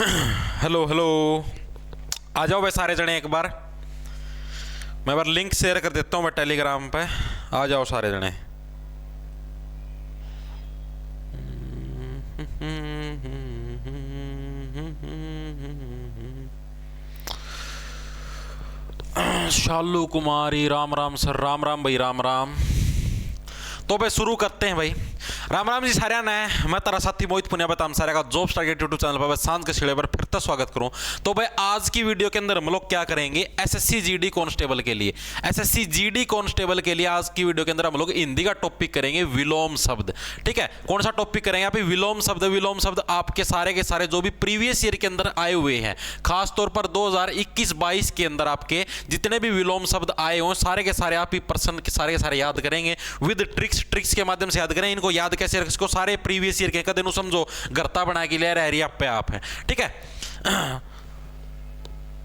Hello hello, आ जाओ भाई सारे जने एक बार। मैं बार लिंक शेयर कर देता हूँ मैं टेलीग्राम पे। आ जाओ सारे जने। शालू कुमारी, राम राम सर, राम राम भाई, राम राम। तो भाई शुरू करते हैं भाई। राम राम जी सारे ने। मैं तारा साथी मोहित पुनिया बताम सारे का जॉब टारगेट यूट्यूब चैनल पर सांझ के छिड़े पर फिर से स्वागत करूं। तो भाई आज की वीडियो के अंदर हम लोग क्या करेंगे, एसएससी जीडी कांस्टेबल के लिए, एसएससी जीडी कांस्टेबल के लिए आज की वीडियो के अंदर हम लोग हिंदी का टॉपिक करेंगे विलोम शब्द। ठीक है, कौन सा टॉपिक करेंगे यहाँ पे? विलोम शब्द। विलोम शब्द आपके सारे के सारे जो भी प्रीवियस ईयर के अंदर आए हुए हैं, खासतौर पर 2021-22 के अंदर आपके जितने भी विलोम शब्द आए हों सारे के सारे आप ही पर्सन के सारे याद करेंगे विद ट्रिक्स के माध्यम से याद करें। इनको याद कैसे, इसको सारे प्रीवियस ईयर के कदे नु समझो गरता बना के ले रहे आप पे आप है। ठीक है,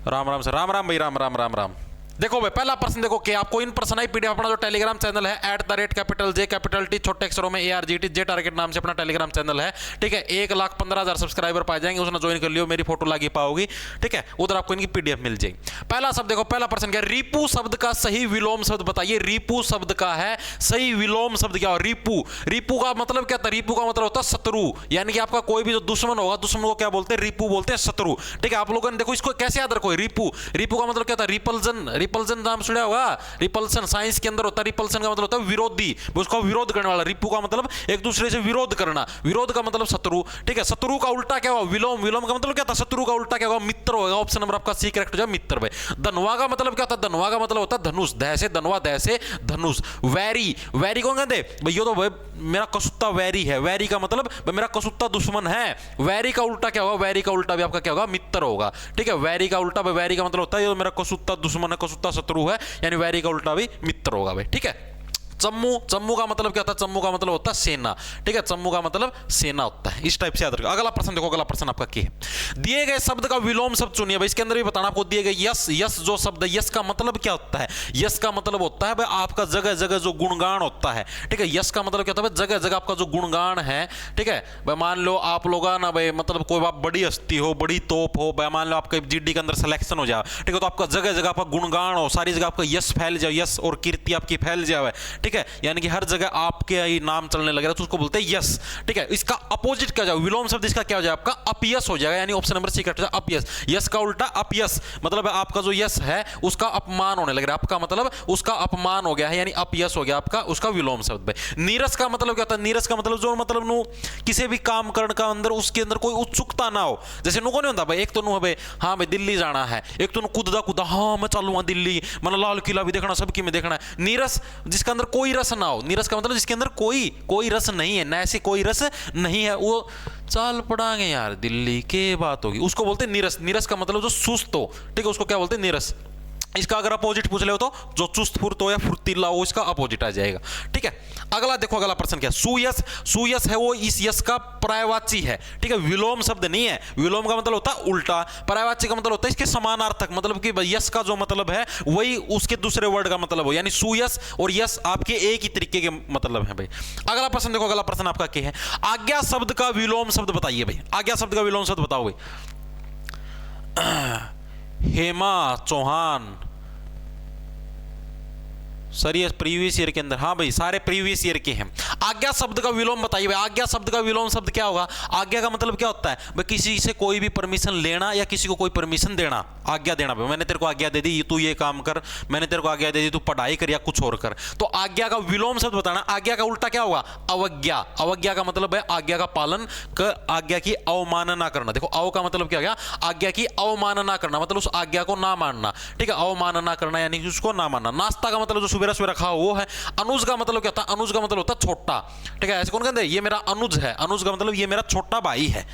राम राम सर, राम राम भाई, राम राम राम राम। देखो भाई पहला प्रश्न देखो कि आपको इन पर्सन आई पीडीएफ अपना जो टेलीग्राम चैनल है @J छोटे अक्षरों में ARGT जे टारगेट नाम से अपना टेलीग्राम चैनल है। ठीक है, 1,15,000 सब्सक्राइबर पाए जाएंगे, उसने ज्वाइन कर लियो, मेरी फोटो लगी पाओगी। ठीक है, उधर आपको इनकी पीडीएफ मिल जाएगी। पहला शब्द देखो, पहला प्रश्न क्या, रिपू शब्द का सही विलोम शब्द बताइए। रिपू शब्द का है सही विलोम शब्द क्या हो? रिपू। रिपू का मतलब क्या था? रिपू का मतलब होता है शत्रु, यानी कि आपका कोई भी जो दुश्मन होगा, दुश्मन को क्या बोलते हैं? रिपू बोलते हैं, शत्रु। ठीक है, आप लोगों ने देखो इसको कैसे याद रखो, रिपू। रिपू का मतलब क्या था? रिपल्जन। रिपल्जन नाम सुना होगा, रिपल्सन साइंस के अंदर होता है। रिपल्सन का मतलब होता है विरोधी, उसको विरोध करने वाला। रिपू का मतलब एक दूसरे से विरोध करना, विरोध का मतलब शत्रु। ठीक है, शत्रु का उल्टा क्या होगा? विलोम। विलोम का मतलब क्या था? शत्रु का उल्टा क्या होगा? मित्र होगा। ऑप्शन नंबर आपका सी करेक्ट हो जाए, मित्र भाई। धनवा का मतलब क्या था? धनवा का मतलब होता है धनुष, दह से धनवा, दह से धनुष। वैरी, वैरी कौन कहते? भैया तो भाई मेरा कसुत्ता वैरी है। वैरी का मतलब मेरा कसुत्ता दुश्मन है। वैरी का उल्टा क्या होगा? वैरी का उल्टा भी आपका क्या होगा? मित्र होगा। ठीक है, वैरी का उल्टा, वैरी का मतलब होता है ये मेरा कसुत्ता दुश्मन है, कसुत्ता शत्रु है, यानी वैरी का उल्टा भी मित्र होगा भाई। ठीक है, चम्मू। चम्मू का मतलब क्या होता है? चम्मू का मतलब होता है सेना। ठीक है, चम्मू का मतलब सेना होता है। इस टाइप से याद रखो। अगला प्रश्न देखो, अगला प्रश्न आपका क्या है? दिए गए शब्द का विलोम शब्द चुनिए भाई। इसके अंदर भी बताना आपको, दिए गए यस। यस जो शब्द है, यस का मतलब क्या होता है? यस का मतलब होता है भाई आपका जगह जगह जो गुणगान होता है। ठीक है, यस का मतलब क्या होता है? जगह जगह आपका जो गुणगान है। ठीक है भाई, मान लो आप लोग ना भाई, मतलब कोई आप बड़ी हस्ती हो, बड़ी तोप हो भाई, मान लो आपके जीडी के अंदर सिलेक्शन हो जाए। ठीक है, तो आपका जगह जगह आपका गुणगान हो, सारी जगह आपका यस फैल जाए, यस और कीर्ति आपकी फैल जाए। ठीक है, यानी कि हर जगह आपके ही नाम चलने लग रहा है, तो उसको बोलते हैं यस। ठीक है, इसका अपोजिट क्या जाए? विलोम शब्द इसका क्या हो जाएगा? आपका अपयश हो जाएगा, यानी ऑप्शन नंबर सी करेक्ट है, अपयश। यस का उल्टा अपयश, मतलब आपका जो यस है उसका अपमान होने लग रहा है, आपका मतलब उसका अपमान हो गया है, यानी अपयश हो गया आपका, उसका विलोम शब्द है। नीरस का मतलब क्या होता है? नीरस का मतलब जो मतलब नु किसी भी काम करने का अंदर उसके अंदर कोई उत्सुकता ना हो। जैसे नु को नहीं होता भाई, एक तो नु भाई हाँ भाई दिल्ली जाना है, एक तो नु कूदा हाँ मैं चलूंगा दिल्ली, मैंने लाल किला भी देखना, सबकी में देखना है। नीरस जिसके अंदर कोई रस ना हो। नीरस का मतलब जिसके अंदर कोई रस नहीं है, ना ऐसे कोई रस नहीं है, वो चाल पड़ांगे यार दिल्ली के बात होगी, उसको बोलते हैं नीरस। नीरस का मतलब जो सुस्त हो। ठीक है, उसको क्या बोलते हैं? नीरस। इसका अगर अपोजिट पूछ ले हो तो जो चुस्त फुर्त हो या फुर्तीला हो, इसका अपोजिट आ जाएगा। ठीक है, अगला देखो, अगला प्रश्न क्या? सुयस। सुयस है वो इस यस का पर्यायवाची है। ठीक है, विलोम शब्द नहीं है। विलोम का मतलब होता है उल्टा, पर्यायवाची का मतलब होता है इसके समानार्थक, मतलब कि यस का जो मतलब है वही उसके दूसरे वर्ड का मतलब हो, यानी सुयस और यस आपके एक ही तरीके के मतलब है भाई। अगला प्रश्न देखो, अगला प्रश्न आपका क्या है? आज्ञा शब्द का विलोम शब्द बताइए भाई। आज्ञा शब्द का विलोम शब्द बताओ भाई। हेमा चौहान। सर ये प्रीवियस ईयर के अंदर, हाँ भाई सारे प्रीवियस ईयर के हैं। आज्ञा शब्द का विलोम बताइए भाई। आज्ञा शब्द का विलोम शब्द क्या होगा? आज्ञा का मतलब क्या होता है भाई? किसी से कोई भी परमिशन लेना या किसी को कोई परमिशन देना, आज्ञा देना भाई। मैंने तेरे को आज्ञा दे दी तू ये काम कर, मैंने तेरे को आज्ञा दे दी तू पढ़ाई कर या कुछ और कर, तो आज्ञा का विलोम शब्द बताना। आज्ञा का उल्टा क्या होगा? अवज्ञा। अवज्ञा का मतलब है आज्ञा का पालन कर, आज्ञा की अवमानना करना। देखो अव का मतलब क्या गया? आज्ञा की अवमानना करना, मतलब उस आज्ञा को ना मानना। ठीक है, अवमानना करना यानी कि उसको ना मानना। नाश्ता का मतलब जो सुबह रखा वो है। अनुज का मतलब क्या होता है? अनुज का मतलब होता है छोटा। ठीक है, ऐसे कौन कहते हैं? ये मेरा अनुज है। अनुज का मतलब ये मेरा छोटा भाई है।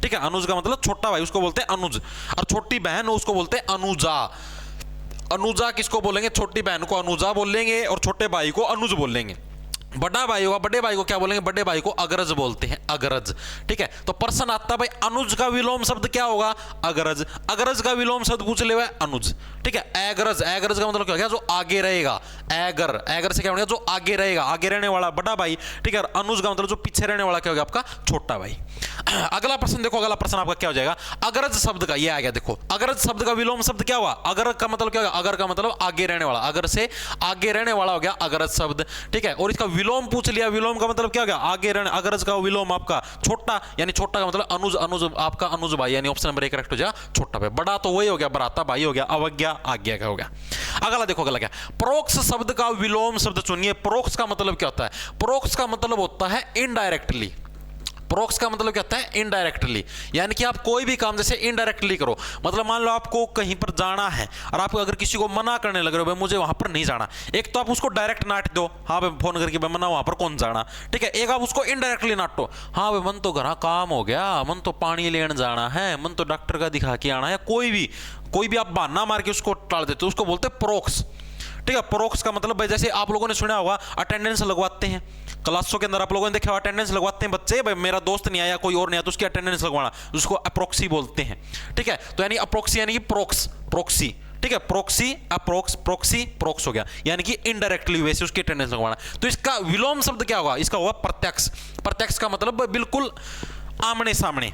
ठीक है, अनुज का मतलब छोटा भाई, उसको बोलते हैं अनुज। और छोटी बहन उसको बोलते हैं अनुजा। अनुजा किसको बोलेंगे? छोटी बहन को अनुजा बोलेंगे और छोटे भाई को अनुज बोलेंगे। बड़ा भाई होगा, बड़े भाई को क्या बोलेंगे, बड़े भाई को अग्रज बोलते हैं, अग्रज। ठीक है, तो प्रश्न आता है भाई अनुज का विलोम शब्द क्या होगा, अग्रज। अग्रज का विलोम शब्द पूछ ले अनुज। ठीक है, एग्रज, एग्रज का मतलब क्या हो गया, जो आगे रहेगा। एगर, एगर से क्या हो गया, जो आगे रहेगा, आगे रहने वाला बड़ा भाई। ठीक है, अनुज का मतलब जो पीछे रहने वाला क्या हो गया आपका, छोटा भाई। अगला प्रश्न देखो, अगला प्रश्न आपका क्या हो जाएगा, अग्रज शब्द का, ये आ गया देखो, अग्रज शब्द का विलोम शब्द क्या हुआ, अगर का मतलब क्या होगा, अगर का मतलब आगे रहने वाला, अगर से आगे रहने वाला हो गया अग्रज शब्द। ठीक है, और इसका विलोम पूछ लिया, विलोम का मतलब क्या हो गया, आगे रहने, अग्रज का विलोम आपका छोटा, यानी छोटा का मतलब अनुज, अनुज आपका अनुज भाई, यानी ऑप्शन नंबर 1 करेक्ट हो जाएगा, छोटा भाई। बड़ा तो वही हो गया, बराता भाई हो गया, अवज्ञा आज्ञा का हो गया। अगला देखो, अगला क्या, प्रोक्ष शब्द का विलोम शब्द चुनिए। प्रोक्ष का मतलब क्या होता है, प्रोक्ष का मतलब होता है इनडायरेक्टली। प्रोक्स का मतलब क्या होता है, इनडायरेक्टली, यानी कि आप कोई भी काम जैसे इनडायरेक्टली करो। मतलब मान लो आपको कहीं पर जाना है और आप अगर किसी को मना करने लग रहे हो, भाई मुझे वहां पर नहीं जाना, एक तो आप उसको डायरेक्ट नाट दो, हाँ भाई फोन करके भाई मना वहां पर कौन जाना। ठीक है, एक आप उसको इनडायरेक्टली नाटो, हाँ भाई मन तो घर काम हो गया, मन तो पानी लेने जाना है, मन तो डॉक्टर का दिखा के आना है, कोई भी आप बहाना मार के उसको टाल देते हो, उसको बोलते हैं प्रोक्स। ठीक है, प्रोक्स का मतलब भाई जैसे आप लोगों ने सुना होगा अटेंडेंस लगवाते हैं क्लासों के अंदर, आप लोगों ने देखा अटेंडेंस लगवाते हैं बच्चे, भाई मेरा दोस्त नहीं आया, कोई और नहीं आया तो उसकी अटेंडेंस लगवाना, उसको अप्रोक्सी बोलते हैं। ठीक है, तो यानी अप्रोक्सी यानी कि प्रोक्स, प्रोक्सी। ठीक है, प्रोक्सी, अप्रोक्स, प्रोक्सी, प्रोक्स हो गया, यानी कि इनडायरेक्टली वैसे उसकी अटेंडेंस लगवाना। तो इसका विलोम शब्द क्या होगा, इसका होगा प्रत्यक्ष। प्रत्यक्ष का मतलब बिल्कुल आमने सामने,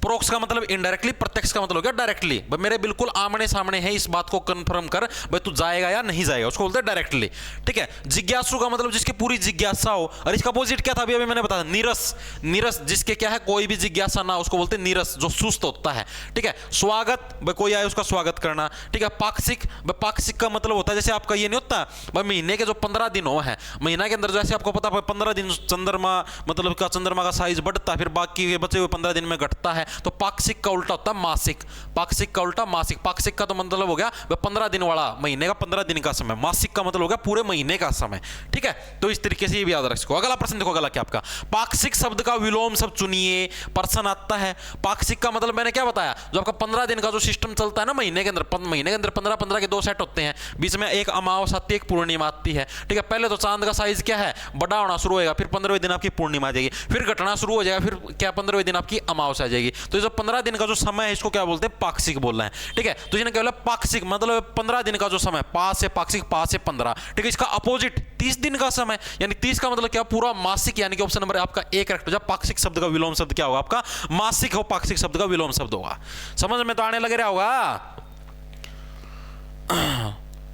प्रोक्स का मतलब इनडायरेक्टली, प्रत्यक्ष का मतलब हो गया डायरेक्टली, भाई मेरे बिल्कुल आमने सामने है, इस बात को कंफर्म कर भाई तू जाएगा या नहीं जाएगा, उसको बोलते हैं डायरेक्टली। ठीक है, जिज्ञासु का मतलब जिसकी पूरी जिज्ञासा हो, और इसका अपोजिट क्या था अभी मैंने बताया, नीरस। नीरस जिसके क्या है, कोई भी जिज्ञासा ना, उसको बोलते हैं नीरस, जो सुस्त होता है। ठीक है, स्वागत, भाई कोई आए उसका स्वागत करना। ठीक है, पाक्षिक, भाई पाक्षिक का मतलब होता है जैसे आपका ये नहीं होता भाई महीने के जो 15 दिन हो है, महीना के अंदर जैसे आपको पता 15 दिन चंद्रमा मतलब का चंद्रमा का साइज बढ़ता है, फिर बाकी बचे हुए 15 दिन में घटता है, तो पाक्षिक का उल्टा होता है मासिक। पाक्षिक का उल्टा मासिक। पाक्षिक का तो मतलब हो गया 15 दिन वाला, महीने का 15 दिन का समय। मासिक का मतलब हो गया पूरे महीने का समय। ठीक है, तो इस तरीके से ये भी याद रख सको। अगला प्रश्न देखो, अगला क्या आपका, पाक्षिक शब्द का विलोम शब्द चुनिए। प्रश्न आता है, पाक्षिक का मतलब मैंने क्या बताया, जो आपका 15 दिन का जो सिस्टम चलता है ना महीने के अंदर, महीने के अंदर 15-15 के 2 सेट होते हैं, बीच में एक अमावस आती है, एक पूर्णिमा आती है। ठीक है, पहले तो चांद का साइज क्या है, बड़ा होना शुरू होगा, फिर 15वें दिन आपकी पूर्णिमा आ जाएगी, फिर घटना शुरू हो जाएगा, फिर क्या 15वें दिन आपकी अमावस आ जाएगी। तो जो 15 दिन का जो समय है इसको क्या बोलते हैं, पाक्षिक बोलना है। ठीक है, तो इसने क्या बोला, पाक्षिक मतलब 15 दिन का जो समय, 5 से पाक्षिक, 5 से 15। ठीक है, इसका अपोजिट 30 दिन का समय, यानी 30 का मतलब क्या, पूरा मासिक, यानी कि ऑप्शन नंबर आपका 1 करेक्ट हो जाए। पाक्षिक शब्द का विलोम शब्द क्या होगा आपका, मासिक हो, पाक्षिक शब्द का विलोम शब्द होगा। समझ में तो आने लग रहा होगा।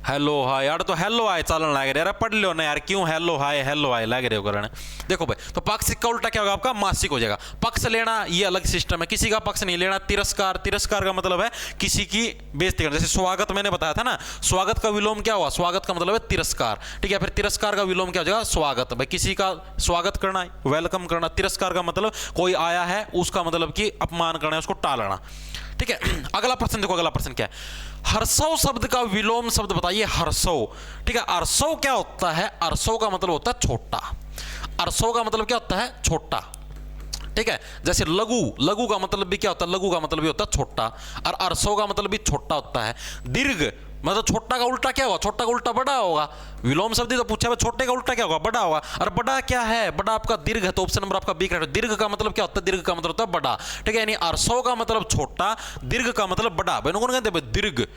हेलो हाय यार, तो हेलो हाय चलन लग रहा है, पढ़ लो ना यार, क्यों हेलो हाय लग रहे हो करने। देखो भाई, तो पाक्षिक का उल्टा क्या होगा आपका, मासिक हो जाएगा। पक्ष लेना ये अलग सिस्टम है, किसी का पक्ष नहीं लेना। तिरस्कार, तिरस्कार का मतलब है किसी की बेइज्जती करना। जैसे स्वागत मैंने बताया था ना, स्वागत का विलोम क्या हुआ, स्वागत का मतलब है तिरस्कार। ठीक है, फिर तिरस्कार का विलोम क्या हो जाएगा, स्वागत। भाई किसी का स्वागत करना, वेलकम करना। तिरस्कार का मतलब कोई आया है उसका मतलब कि अपमान करना है, उसको टालना। ठीक है, अगला प्रश्न देखो, अगला प्रश्न क्या है, हर्षव शब्द का विलोम शब्द बताइए। हर्षव, ठीक है, हर्षव क्या होता है, हर्षव का मतलब होता है छोटा। हर्षव का मतलब क्या होता है, छोटा। ठीक है, जैसे लघु, लघु का मतलब भी क्या होता है, लघु का मतलब भी होता है छोटा, और हर्षव का मतलब भी छोटा होता है। दीर्घ मतलब छोटा का उल्टा क्या होगा, छोटा का उल्टा बड़ा होगा। विलोम शब्द तो पूछा है, छोटे का उल्टा क्या होगा, बड़ा होगा। और बड़ा क्या है, बड़ा आपका दीर्घ है, तो ऑप्शन नंबर आपका बी करेक्ट। दीर्घ का मतलब क्या होता है, दीर्घ का मतलब होता है बड़ा। ठीक है, यानी हर्षव का मतलब छोटा, दीर्घ का मतलब बड़ा। भाई कौन कहते हैं दीर्घ,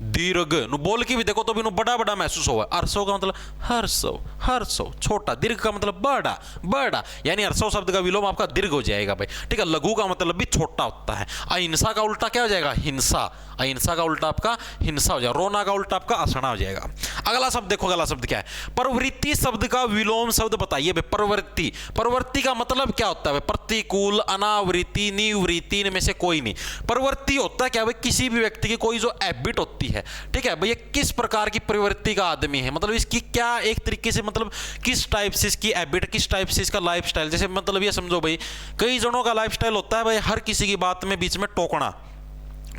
दीर्घ नु बोल के भी देखो तो भी नु बड़ा बड़ा महसूस होगा। हर्षव का मतलब हर्षव, हर्षव छोटा, दीर्घ का मतलब बड़ा बड़ा, यानी हर्षव शब्द का विलोम आपका दीर्घ हो जाएगा भाई। ठीक है, लघु का मतलब भी छोटा होता है। अहिंसा का उल्टा क्या हो जाएगा, हिंसा। अहिंसा का उल्टा आपका हिंसा हो जाएगा। रोना का उल्टा आपका असना हो जाएगा। अगला शब्द देखो, अगला शब्द क्या है, प्रवृत्ति शब्द का विलोम शब्द बताइए भाई। प्रवृत्ति, प्रवृत्ति का मतलब क्या होता है, प्रतिकूल, अनावृत्ति, निवृत्ति, इनमें से कोई नहीं। प्रवृत्ति होता है क्या भाई, किसी भी व्यक्ति की कोई जो हैबिट होती है। ठीक है, भैया किस प्रकार की प्रवृत्ति का आदमी है, मतलब इसकी क्या एक तरीके से मतलब किस टाइप से इसकी हैबिट, किस टाइप से इसका लाइफस्टाइल। जैसे मतलब ये समझो भाई, कई जनों का लाइफस्टाइल होता है भाई हर किसी की बात में बीच में टोकना,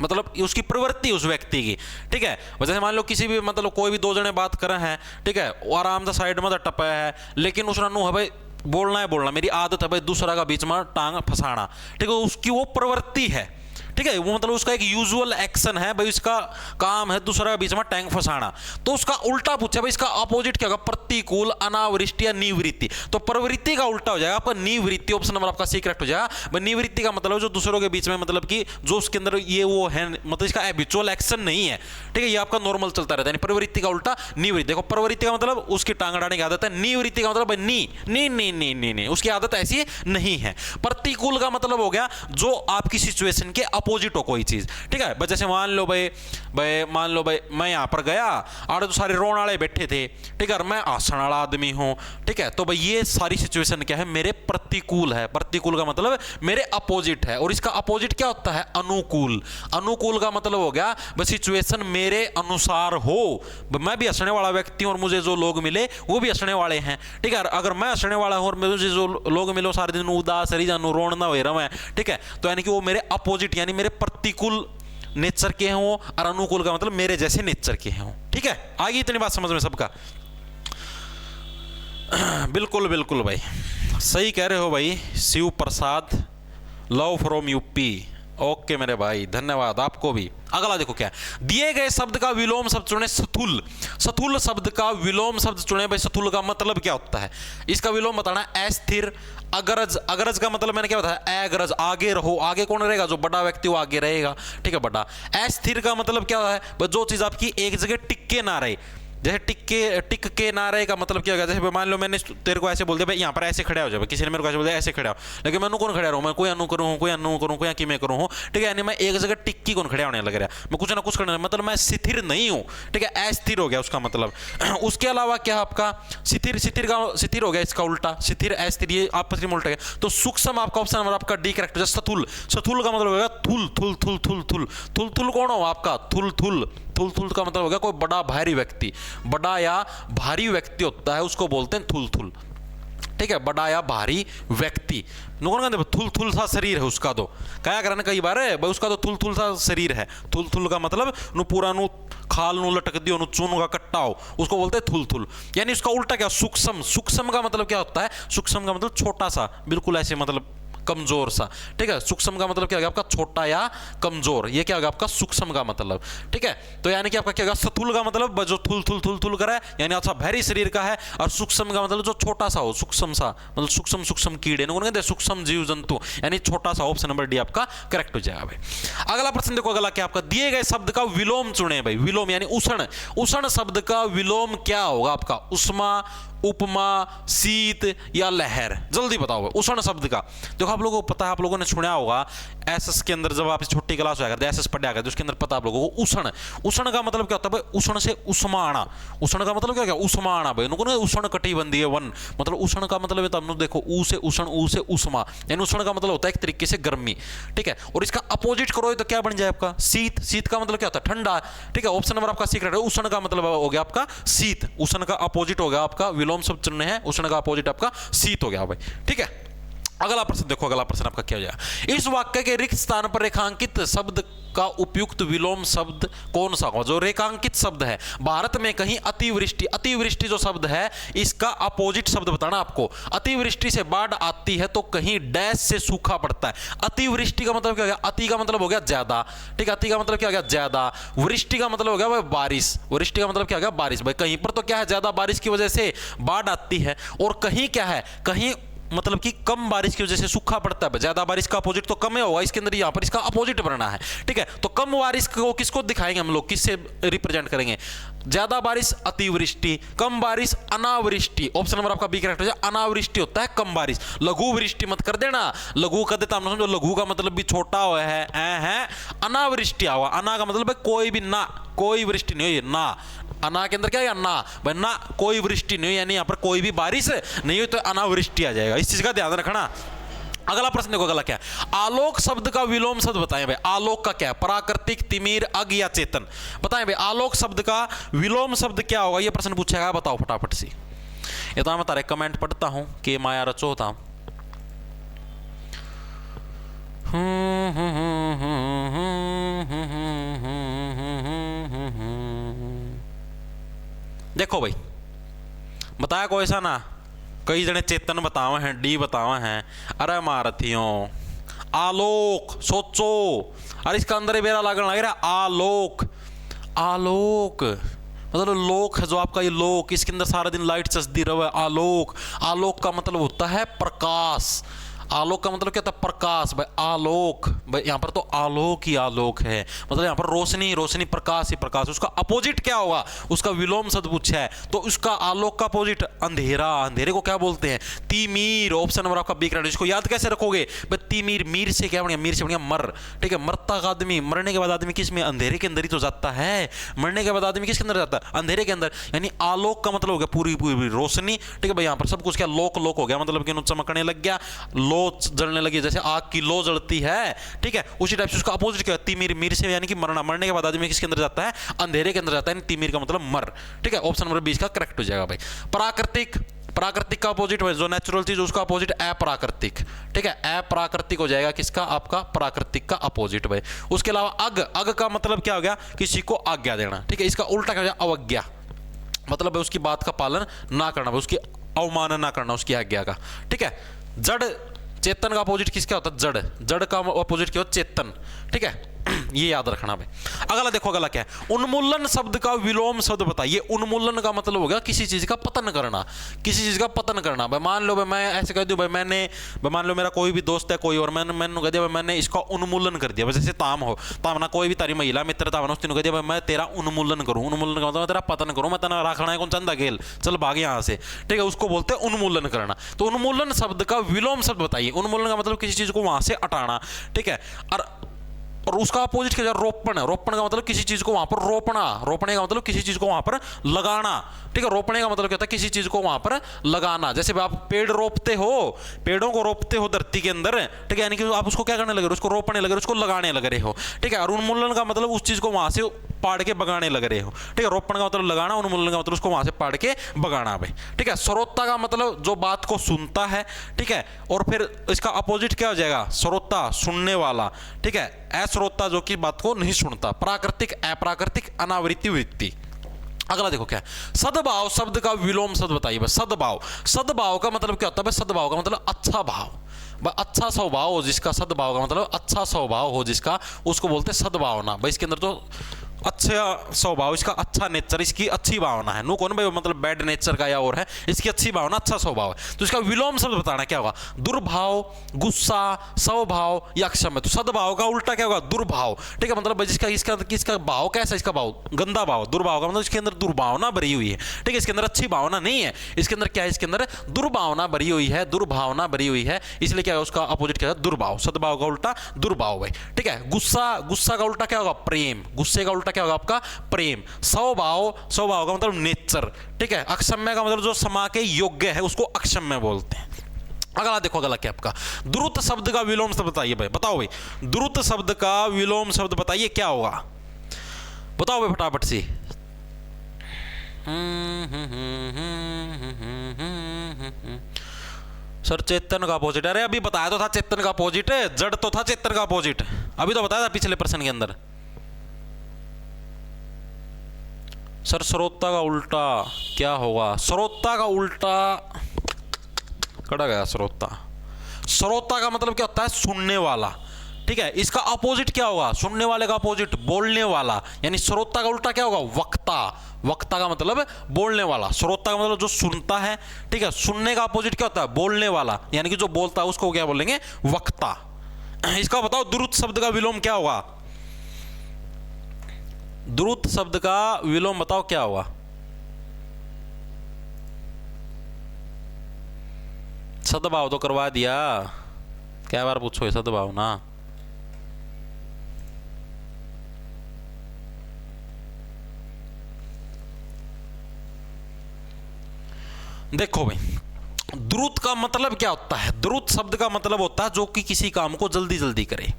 मतलब उसकी प्रवृत्ति उस व्यक्ति की। ठीक है, जैसे मान लो किसी भी मतलब कोई भी 2 जने बात कर रहे हैं, ठीक है, वो आराम से साइड में टपा है, लेकिन उसने नु है भाई बोलना है बोलना, मेरी आदत है भाई दूसरा का बीच में टांग फंसाना। ठीक है, उसकी वो प्रवृत्ति है। ठीक है, वो मतलब उसका एक यूजुअल एक्शन है भाई, उसका काम है दूसरा के बीच में टैंक फंसाना। तो उसका उल्टा पूछा भाई, इसका अपोजिट क्या होगा, प्रतिकूल, अनावृष्टि या निवृत्ति। तो प्रवृत्ति का उल्टा हो जाएगा आपका निवृत्ति, ऑप्शन नंबर आपका सी करेक्ट हो जाएगा भाई। निवृत्ति का मतलब जो दूसरों के बीच में, मतलब कि जो उसके अंदर ये वो है, मतलब इसका हैबिचुअल एक्शन नहीं है, ठीक है, ये आपका नॉर्मल चलता रहता है। प्रवृत्ति का उल्टा निवृत्ति। देखो प्रवृत्ति का मतलब उसकी टांग अड़ाने की आदत है, निवृत्ति का मतलब नी, उसकी आदत ऐसी नहीं है। प्रतिकूल का मतलब हो गया जो आपकी सिचुएशन के अपोजिट हो कोई चीज, ठीक है। जैसे मान लो भाई मैं यहां पर गया और तो सारे रोने वाले बैठे थे, ठीक है, और मैं हंसने वाला आदमी हूं, ठीक है, तो भाई ये सारी सिचुएशन क्या है, मेरे प्रतिकूल है। प्रतिकूल का मतलब मेरे अपोजिट है, और इसका अपोजिट क्या होता है, अनुकूल। अनुकूल का मतलब हो गया बस सिचुएशन मेरे अनुसार हो, मैं भी हंसने वाला व्यक्ति हूं और मुझे जो लोग मिले वो भी हंसने वाले हैं, ठीक है। अगर मैं हंसने वाला हूं और मुझे जो लोग मिले सारे दिन उदास रही जानू रोना हो रहा है, ठीक है, तो यानी कि वो मेरे अपोजिट यानी मेरे प्रतिकूल नेचर के हैं वो, और अनुकूल का मतलब मेरे जैसे नेचर के हैं वो, ठीक है। आगे इतनी बात समझ में सबका? बिल्कुल बिल्कुल भाई, सही कह रहे हो भाई। शिव प्रसाद, लव फ्रॉम यूपी, ओके मेरे भाई, धन्यवाद आपको भी। अगला देखो क्या है, दिए गए शब्द का विलोम शब्द चुने स्थूल। स्थूल शब्द का विलोम शब्द चुने भाई। स्थूल का मतलब क्या होता है, इसका विलोम बताना है। अस्थिर, अगरज। अगरज का मतलब मैंने क्या बताया, अगरज, आगे रहो। आगे कौन रहेगा, जो बड़ा व्यक्ति वो आगे रहेगा, ठीक है, बड़ा। अस्थिर का मतलब क्या है, जो चीज आपकी एक जगह टिक के ना रहे। जैसे टिक के ना रहे का मतलब क्या होगा, जैसे मान लो मैंने तेरे को ऐसे बोल दिया भाई यहाँ पर ऐसे खड़ा हो जाए, किसी ने मेरे को ऐसे बोल दिया ऐसे खड़ा हो, लेकिन मैं कौन खड़ा रहूँ, मैं कोई अनु करूँ, कोई अनु करूँ, कोई कि मैं करूँ, ठीक है, यानी मैं एक जगह टिक्की कौन खड़ा होने लग रहा, मैं कुछ ना कुछ करने, मतलब मैं स्थिर नहीं हूँ, ठीक है, अस्थिर हो गया उसका मतलब। उसके अलावा क्या आपका स्थिर हो गया, इसका उल्टा शिथिर, अस्थिर, ये आपस में उल्टा गया। तो सूक्ष्म आपका ऑप्शन नंबर आपका डी करेक्ट हो जाए। स्थूल, स्थूल का मतलब होगा थुल थुल थुल थुल थुल थुल थुल कौन हो आपका, थुल थुल थुल थुल का मतलब होगा कोई बड़ा भारी व्यक्ति, बड़ा या भारी व्यक्ति होता है उसको बोलते हैं थुल थुल, ठीक है, बड़ा या भारी व्यक्ति। थुल थुल सा शरीर है उसका, तो क्या करना कई बार है भाई, उसका तो थुल थुल सा शरीर है। थुल थुल का मतलब नु पूरा नु खाल नु लटक दियो नु चून का कट्टा हो, उसको बोलते हैं थुल थुल। यानी उसका उल्टा क्या, सूक्ष्म। सूक्ष्म का मतलब क्या होता है, सूक्ष्म का मतलब छोटा सा, बिल्कुल ऐसे मतलब कमजोर सा, ठीक है। सूक्ष्म का मतलब क्या होगा आपका, छोटा या कमजोर, ये क्या होगा आपका सूक्ष्म का मतलब, ठीक है। तो यानी कि आपका क्या होगा, स्थूल का मतलब जो थुल थुल थुल थुल करा है, यानी अच्छा भारी शरीर का है, और सूक्ष्म का मतलब जो छोटा सा हो, सूक्ष्म सा मतलब सूक्ष्म सूक्ष्म कीड़े कहते हैं सूक्ष्म जीव जंतु, यानी छोटा सा। ऑप्शन नंबर डी आपका करेक्ट हो जाएगा भाई। अगला प्रश्न देखो, अगला क्या आपका, दिए गए शब्द का विलोम चुने भाई। विलोम यानी उष्ण। उष्ण शब्द का विलोम क्या होगा आपका, उष्मा, उपमा, शीत या लहर, जल्दी बताओ। उष्ण शब्द का देखो, आप लोगों को पता है, आप लोगों ने सुना होगा एसएस के अंदर, जब आप छोटी क्लास होया करते एसएस पढ़ा करते, उसके अंदर पता आप लोगों को उष्ण। उष्ण का मतलब क्या होता है भाई, उष्ण से उष्मा आना। उष्ण का मतलब क्या क्या, उष्मा आना भाई, उष्ण कटिबंधीय वन, मतलब उष्ण का मतलब है, तब देखो ऊ से उष्ण, ऊ से उष्मा, यानी उष्ण का मतलब होता है एक तरीके से गर्मी, ठीक है। और इसका अपोजिट करो तो क्या बन जाए आपका, शीत। शीत का मतलब क्या होता है, ठंडा, ठीक है। ऑप्शन नंबर आपका सीक्रेट है। उष्ण का मतलब हो गया आपका शीत, उष्ण का अपोजिट हो गया आपका, विलोम शब्द चुनने हैं, उष्ण का अपोजिट आपका शीत हो गया भाई, ठीक है। अगला प्रश्न देखो, अगला प्रश्न आपका क्या हो जाएगा, इस वाक्य के रिक्त स्थान पर रेखांकित शब्द का उपयुक्त विलोम शब्द कौन सा होगा। जो रेखांकित शब्द है, भारत में कहीं अतिवृष्टि, अतिवृष्टि जो शब्द है इसका अपोजिट शब्द बताना आपको। अतिवृष्टि से बाढ़ आती है तो कहीं डैश से सूखा पड़ता है। अतिवृष्टि का मतलब क्या हो गया, अति का मतलब हो गया ज्यादा, ठीक है, अति का मतलब क्या हो गया ज्यादा। वृष्टि का मतलब हो गया भाई बारिश, वृष्टि का मतलब क्या हो गया बारिश भाई। कहीं पर तो क्या है, ज्यादा बारिश की वजह से बाढ़ आती है, और कहीं क्या है, कहीं मतलब कि कम बारिश की वजह से सूखा पड़ता है। ज्यादा बारिश का अपोजिट तो कम होगा, इसके अंदर यहाँ पर इसका अपोजिट बनना है, ठीक है। तो कम बारिश को किसको दिखाएंगे हम लोग, किससे रिप्रेजेंट करेंगे, ज्यादा बारिश अतिवृष्टि, कम बारिश अनावृष्टि। ऑप्शन नंबर आपका बी करेक्ट हो जाए। अनावृष्टि होता है कम बारिश, लघु वृष्टि मत कर देना, लघु कर देता हम समझो, लघु का मतलब भी छोटा हुआ है। अनावृष्टि हुआ, अना का मतलब है कोई भी ना, कोई वृष्टि नहीं हुई ना, अना के अंदर क्या है ना भाई, ना कोई वृष्टि नहीं हुई, यानी यहाँ पर कोई भी बारिश नहीं हुई तो अनावृष्टि आ जाएगा, इस चीज का ध्यान रखना। अगला प्रश्न देखो, अगला क्या है, आलोक शब्द का विलोम शब्द बताएं भाई। आलोक का क्या है, प्राकृतिक, तिमिर, अग या चेतन, बताएं भाई। आलोक शब्द का विलोम शब्द क्या होगा, ये प्रश्न पूछेगा, बताओ फटाफट से। ये तो मैं तारे कमेंट पढ़ता हूं कि माया रचो होता। देखो भाई, बताया कोई सा ना, कई जने चेतन बतावे हैं, डी बतावे हैं। अरे मारथियों, आलोक, सोचो। और इसका अंदर ही बेरा लागण लग रहा है, आलोक। आलोक मतलब लोक है जो आपका, ये लोक, इसके अंदर सारा दिन लाइट चसती रहे, आलोक। आलोक का मतलब होता है प्रकाश। आलोक का मतलब क्या होता है? प्रकाश। भाई आलोक, भाई यहाँ पर तो आलोक ही आलोक है, मतलब यहाँ पर रोशनी रोशनी, प्रकाश ही प्रकाश। उसका अपोजिट क्या होगा? उसका विलोम शब्द पूछा है, तो उसका आलोक का अपोजिट अंधेरा। अंधेरे को क्या बोलते हैं? तिमीर। ऑप्शन नंबर आपका बी करेक्ट। इसको याद कैसे रखोगे? भाई तिमीर, मीर से क्या बनेगा? मीर से बनेगा मर। ठीक है, मरता का आदमी, मरने के बाद आदमी किस में? अंधेरे के अंदर ही तो जाता है। मरने के बाद आदमी किसके अंदर जाता है? अंधेरे के अंदर। यानी आलोक का मतलब हो गया पूरी पूरी रोशनी। ठीक है भाई, यहाँ पर सब कुछ क्या लोक लोक हो गया, मतलब कि चमकने लग गया, लो जलने लगी, जैसे आग की लो जलती है। ठीक है, उसी टाइप से उसका अपोजिट क्या है? तिमिर। मीर से यानी कि मरना, मरने के बाद आदमी किसके अंदर जाता है? अंधेरे के अंदर जाता है। तिमिर का मतलब मर। ठीक है, ऑप्शन नंबर 20 का करेक्ट हो जाएगा भाई। प्राकृतिक, प्राकृतिक का अपोजिट है जो नेचुरल चीज, उसका अपोजिट अप्राकृतिक। ठीक है, अप्राकृतिक हो जाएगा किसका? आपका प्राकृतिक का अपोजिट भाई। उसके अलावा अग, अग का मतलब क्या हो गया? किसी को आज्ञा देना। ठीक है, इसका उल्टा क्या हो जाएगा? अवज्ञा, मतलब उसकी बात का पालन ना करना, उसकी अवमानना करना, उसकी आज्ञा का। ठीक है, जड़, चेतन का अपोजिट किसका होता है? जड़। जड़ का अपोजिट क्या होता है? चेतन। ठीक है, ये याद रखना भाई। अगला देखो, अगला क्या है? उन्मूलन शब्द का विलोम शब्द बताइए। उन्मूलन का मतलब हो गया किसी चीज का पतन करना, किसी चीज का पतन करना। भाई मान लो भाई मैं ऐसे कह दूं, भाई मैंने, भाई मान लो मेरा कोई भी दोस्त है कोई, और मैंने कह दिया भाई मैंने इसका उन्मूलन कर दिया। जैसे ताम हो, तामना कोई भी तारी महिला मित्र तामना, उसने कह दिया भाई मैं तेरा उन्मूलन करूं। उन्मूलन का मतलब मैं तेरा पतन करूं, मैं तेरा रखना है कौन चंदा गेल, चल भाग यहाँ से। ठीक है, उसको बोलते हैं उन्मूलन करना। तो उन्मूलन शब्द का विलोम शब्द बताइए। उन्मूलन का मतलब किसी चीज को वहां से हटाना। ठीक है, और उसका अपोजिट क्या? रोपण। रोपण का मतलब किसी चीज को वहां पर रोपना। रोपने का मतलब किसी चीज को वहां पर लगाना। ठीक है, रोपने का मतलब क्या होता है? किसी चीज को वहां पर लगाना। जैसे आप पेड़ रोपते हो, पेड़ों को रोपते हो धरती के अंदर। ठीक है, यानी कि आप उसको क्या करने लगे? उसको रोपने लगे, उसको लगाने लग रहे हो। ठीक है, और उन्मूलन का मतलब उस चीज को वहां से पाड़ के बगाने लग रहे हो। ठीक है, रोपण का मतलब लगाना, उन्मूलन का मतलब उसको वहां से पाड़ के बगाना भाई। ठीक है, श्रोता का मतलब जो बात को सुनता है। ठीक है, और फिर इसका अपोजिट क्या हो जाएगा? श्रोता, सुनने वाला। ठीक है, अश्रोता जो कि बात को नहीं सुनता। प्राकृतिक, अप्राकृतिक, अनावृत्ति, वृत्ति। अगला देखो क्या है? सद्भाव शब्द का विलोम शब्द बताइए बस। सद्भाव, सद्भाव का मतलब क्या होता है? सद्भाव का मतलब अच्छा भाव, अच्छा स्वभाव हो जिसका। सद्भाव का मतलब अच्छा स्वभाव हो जिसका, उसको बोलते हैं सद्भावना। भाई इसके अंदर तो अच्छा स्वभाव, इसका अच्छा नेचर, इसकी अच्छी भावना है। नो कौन भाई मतलब बैड नेचर का या और है, इसकी अच्छी भावना, अच्छा स्वभाव है। तो इसका विलोम शब्द बताना क्या होगा? दुर्भाव, गुस्सा, स्वभाव या अक्षम्य। तो सद्भाव का उल्टा क्या होगा? दुर्भाव। ठीक है, मतलब जिसका इसका भाव कैसा? इसका भाव गंदा भाव। दुर्भाव का मतलब इसके अंदर दुर्भावना भरी हुई है। ठीक है, इसके अंदर अच्छी भावना नहीं है, इसके अंदर क्या है? इसके अंदर दुर्भावना भरी हुई है, दुर्भावना भरी हुई है। इसलिए क्या है? उसका अपोजिट क्या है? दुर्भाव। सद्भाव का उल्टा दुर्भाव भाई। ठीक है, गुस्सा, गुस्सा का उल्टा क्या होगा? प्रेम। गुस्से का उल्टा क्या होगा आपका? प्रेम। स्वभाव, स्वभाव का मतलब नेचर। ठीक है, अक्षम्य का मतलब जो समा के योग्य है उसको अक्षम्य बोलते हैं। अगला देखो, अगला क्या आपका? द्रुत शब्द का विलोम शब्द बताइए भाई। बताओ भाई, द्रुत शब्द का विलोम शब्द बताइए क्या होगा? बताओ भाई फटाफट से। सर चेतन का अपोजिट। अरे अभी बताया तो था चेतन का अपोजिट, जड़ तो था चेतन का अपोजिट, अभी तो बताया था पिछले प्रश्न के अंदर। सर श्रोता का उल्टा क्या होगा? श्रोता का उल्टा कड़ा गया। श्रोता, श्रोता का मतलब क्या होता है? सुनने वाला। ठीक है, इसका अपोजिट क्या होगा? सुनने वाले का अपोजिट बोलने वाला। यानी श्रोता का उल्टा क्या होगा? वक्ता। वक्ता का मतलब बोलने वाला। श्रोता का मतलब जो सुनता है। ठीक है, सुनने का अपोजिट क्या होता है? बोलने वाला। यानी कि जो बोलता है उसको क्या बोलेंगे? वक्ता। इसका बताओ द्रुत शब्द का विलोम क्या होगा? द्रुत शब्द का विलोम बताओ क्या होगा? सद्भाव तो करवा दिया, क्या बार पूछो सद्भाव ना। देखो भाई, द्रुत का मतलब क्या होता है? द्रुत शब्द का मतलब होता है जो कि किसी काम को जल्दी जल्दी करे।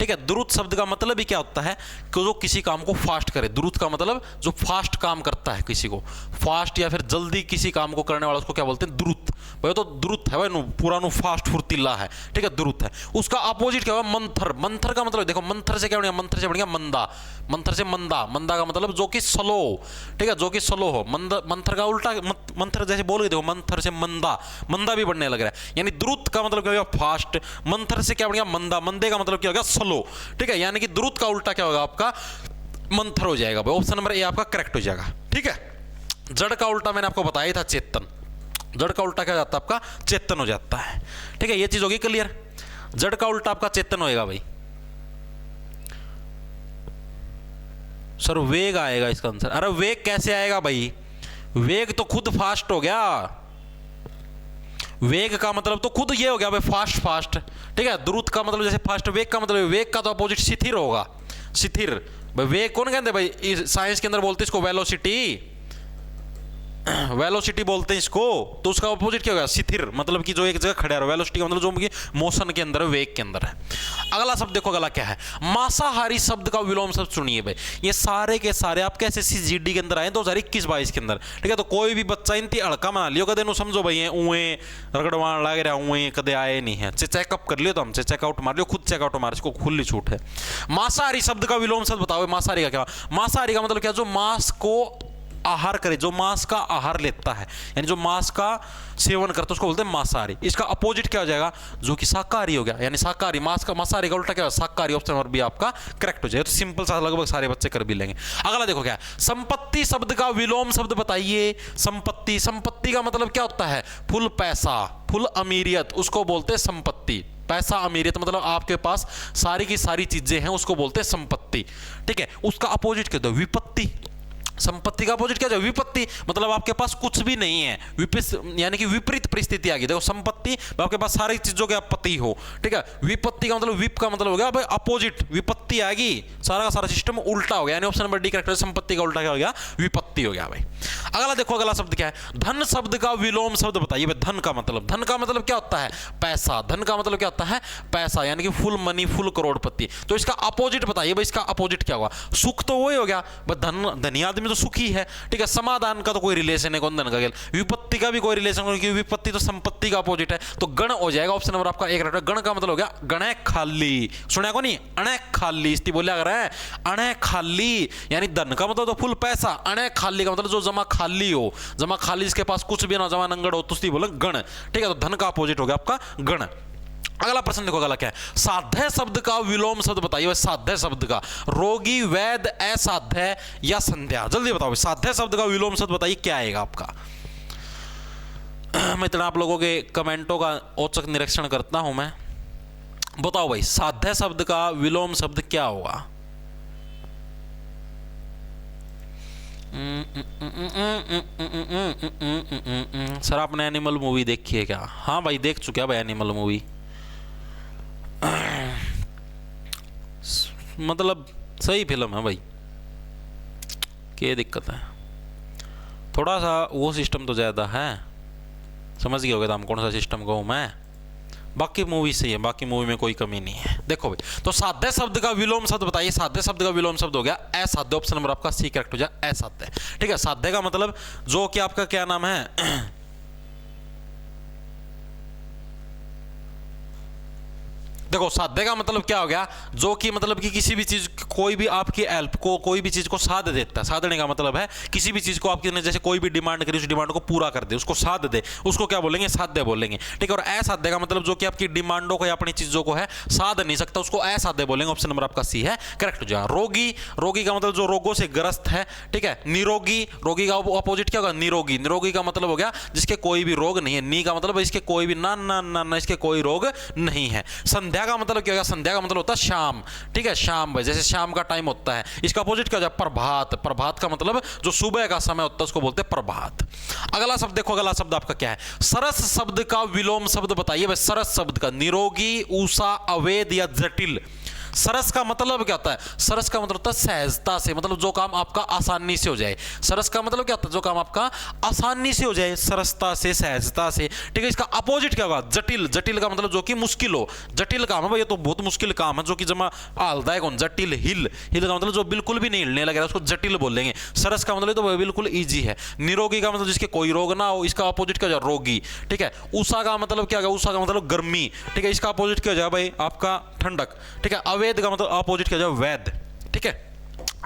ठीक है। द्रुत शब्द का मतलब ही क्या होता है कि जो किसी काम को फास्ट करे। द्रुत का मतलब जो फास्ट काम करता है, किसी को फास्ट या फिर जल्दी किसी काम को करने वाला, उसको क्या बोलते हैं? द्रुत। भाई तो द्रुत है भाई, पूरा नु फास्ट फुर्तीला है, ठीक है, द्रुत है। उसका अपोजिट क्या होगा? मंथर। मंथर का मतलब देखो, मंथर से क्या बनेगा? मंथर से बनेगा मंदा। मंथर से मंदा। मंदा का मतलब जो कि स्लो, ठीक है, जो कि स्लो हो। मंथर का उल्टा, मंथर जैसे बोल गए देखो, मंथर से मंदा, मंदा भी बनने लग रहा है। यानी द्रुत का मतलब क्या होगा? फास्ट। मंथर से क्या बनेगा? मंदा। मंदे का मतलब क्या होगा? स्लो, ठीक है। यानी कि द्रुत का उल्टा क्या होगा? आपका मंथर हो जाएगा। ऑप्शन नंबर ए आपका करेक्ट हो जाएगा, ठीक है। जड़ का उल्टा मैंने आपको बताया था चेतन। जड़ का उल्टा क्या हो जाता है? आपका चेतन हो जाता है, ठीक है। ये चीज होगी क्लियर। जड़ का उल्टा आपका चेतन होएगा भाई। सर वेग आएगा इसका आंसर। अरे वेग कैसे आएगा भाई? वेग तो खुद फास्ट हो गया। वेग का मतलब तो खुद ये हो गया भाई, फास्ट फास्ट, ठीक है। द्रुत का मतलब जैसे फास्ट, वेग का मतलब, वेग का तो अपोजिट शिथिर होगा। शिथिर भाई, वेग कौन कहते हैं भाई? साइंस के अंदर बोलते हैं इसको वेलोसिटी। वेलोसिटी बोलते हैं इसको। तो उसका अपोजिट क्या होगा? शिथिर, मतलब कि जो एक जगह खड़ा है। वेलोसिटी का मतलब जो मोशन के अंदर है, वेग के अंदर है। अगला शब्द देखो, अगला क्या है? मांसाहारी शब्द का विलोम शब्द सुनिए भाई। ये सारे के सारे आपके एसएससी जीडी के अंदर आए 2021-22 के अंदर, ठीक है। तो कोई भी बच्चा इनती अड़का बना लियो, कदे नु समझो भाई ये उए रगड़वाण लग रहा, उए कदे आए नहीं है। चेकअप कर लियो, तो हमसे चेकआउट मार लियो, खुद चेकआउट मार, इसको खुली छूट है। मांसाहारी शब्द का विलोम शब्द बताओ। मांसाहारी का क्या? मांसाहारी का मतलब क्या? जो मांस को आहार करे, जो मांस का आहार लेता है, यानी जो मांस का सेवन करता है, उसको बोलते हैं मांसाहारी। इसका अपोजिट क्या हो जाएगा? जो कि शाकाहारी हो गया, यानी शाकाहारी। मांस का, मांसाहारी का उल्टा क्या है? शाकाहारी। ऑप्शन नंबर बी आपका करेक्ट हो जाएगा। तो सिंपल सा, लगभग सारे बच्चे कर भी लेंगे। अगला देखो क्या है? संपत्ति शब्द का विलोम शब्द बताइए। संपत्ति। संपत्ति का मतलब क्या होता है? फुल पैसा, फुल अमीरियत, उसको बोलते हैं संपत्ति। पैसा, अमीरियत, मतलब आपके पास सारी की सारी चीजें हैं, उसको बोलते हैं संपत्ति, ठीक है। उसका अपोजिट क्या होता है? विपत्ति। संपत्ति का अपोजिट क्या है? विपत्ति, मतलब आपके पास कुछ भी नहीं है, यानी कि विपरीत परिस्थिति आ गई। देखो संपत्ति, आपके पास सारी चीजों के पति हो, ठीक है। विपत्ति का मतलब, विप का मतलब हो गया भाई अपोजिट, विपत्ति आ गई, सारा का सारा सिस्टम उल्टा हो गया। यानी ऑप्शन नंबर डी करेक्ट है। संपत्ति का उल्टा क्या हो गया? विपत्ति हो गया भाई। अगला देखो, अगला शब्द क्या है? धन शब्द का विलोम शब्द बताइए भाई। धन का मतलब, धन का मतलब क्या होता है? पैसा। धन का मतलब क्या होता है? पैसा, यानी कि फुल मनी, फुल करोड़पति। तो इसका अपोजिट बताइए भाई। इसका अपोजिट क्या होगा? सुख तो वही हो गया, धन, धनी आदमी तो सुखी है, ठीक है। समाधान का तो कोई रिलेशन है, कौन धन का? विपत्ति का भी कोई रिलेशन, क्योंकि विपत्ति तो संपत्ति का अपोजिट है। तो गण हो जाएगा। ऑप्शन नंबर आपका एक रहा। गण का मतलब हो गया गणे खाली। सुना को नहीं? अणे खाली, इस बोलिया कर रहा है अणे खाली, यानी धन का मतलब तो फुल पैसा, अणे खाली का मतलब जो जमा खाली हो, जमा खाली, इसके पास कुछ भी ना, जमा नंगड़ हो, तो बोले गण, ठीक है। तो धन का अपोजिट हो गया आपका गण। अगला प्रश्न देखो, अगला क्या है? साध्य शब्द का विलोम शब्द बताइए। साध्य शब्द का रोगी, वैद्य, असाध्य या संध्या, जल्दी बताओ। साध्य शब्द का विलोम शब्द बताइए, क्या आएगा आपका? मैं इतना आप लोगों के कमेंटों का औचक निरीक्षण करता हूं मैं। बताओ भाई, साध्य शब्द का विलोम शब्द क्या होगा? सर आपने एनिमल मूवी देखी है क्या? हाँ भाई देख चुका भाई एनिमल मूवी। मतलब सही फिल्म है भाई, क्या दिक्कत है? थोड़ा सा वो सिस्टम तो ज़्यादा है, समझ गए होगे हम कौन सा सिस्टम कहूँ मैं। बाकी मूवी सही है, बाकी मूवी में कोई कमी नहीं है। देखो भाई, तो साध्य शब्द का विलोम शब्द बताइए। साध्य शब्द का विलोम शब्द हो गया असाध्य। ऑप्शन नंबर आपका सी करेक्ट हो जाए, असाध्य, ठीक है। साध्य का मतलब जो कि आपका क्या नाम है? देखो साध्य का मतलब क्या हो गया? जो कि मतलब कि किसी भी चीज, कोई भी आपकी हेल्प को, कोई भी चीज को साध देता है। साधने का मतलब है किसी भी चीज को आपकी ने जैसे कोई भी डिमांड करी, उस डिमांड को पूरा कर दे, उसको साध दे, उसको क्या बोलेंगे? साध्य बोलेंगे, ठीक है। और असाध्य का मतलब जो कि आपकी डिमांडों को या अपनी चीजों को है साध नहीं सकता, उसको असाध्य बोलेंगे। ऑप्शन नंबर आपका सी है करेक्ट हो जाएगा। रोगी, रोगी का मतलब जो रोगों से ग्रस्त है, ठीक है। निरोगी, रोगी का अपोजिट क्या होगा? निरोगी। निरोगी का मतलब हो गया जिसके कोई भी रोग नहीं है। नी का मतलब इसके कोई भी ना इसके कोई रोग नहीं है। संध्या का मतलब क्या होगा? संध्या का मतलब होता है शाम, ठीक है। शाम भाई, जैसे शाम का टाइम होता है, इसका अपोजिट क्या हो जाए? प्रभात। प्रभात का मतलब जो सुबह का समय होता है उसको बोलते हैं प्रभात। अगला शब्द देखो, अगला शब्द आपका क्या है? सरस शब्द का विलोम शब्द बताइए भाई। सरस शब्द का निरोगी, ऊषा, अवैध या जटिल। सरस का मतलब क्या होता है? सरस का मतलब होता है सहजता से, मतलब जो काम आपका आसानी से हो जाए। सरस का मतलब क्या होता है? जो काम आपका आसानी से हो जाए, सरसता से, सहजता से। ठीक है, इसका अपोजिट क्या होगा? जटिल। जटिल का मतलब जो कि मुश्किल हो, जटिल काम है भाई, ये तो बहुत मुश्किल काम है जो कि जमा हालदा है कौन? जटिल। हिल। हिल का मतलब जो बिल्कुल भी नहीं हिलने लग रहा है उसको जटिल बोलेंगे। सरस का मतलब तो बिल्कुल ईजी है। निरोगी का मतलब जिसके कोई रोग ना हो, इसका अपोजिट क्या हो जाएगा? रोगी। ठीक है, उषा का मतलब क्या होगा? उषा का मतलब गर्मी। ठीक है, इसका अपोजिट क्या हो जाएगा भाई? आपका ठंडक। ठीक है, अवैध का मतलब अपोजिट क्या हो जाएगा? वैध। ठीक है,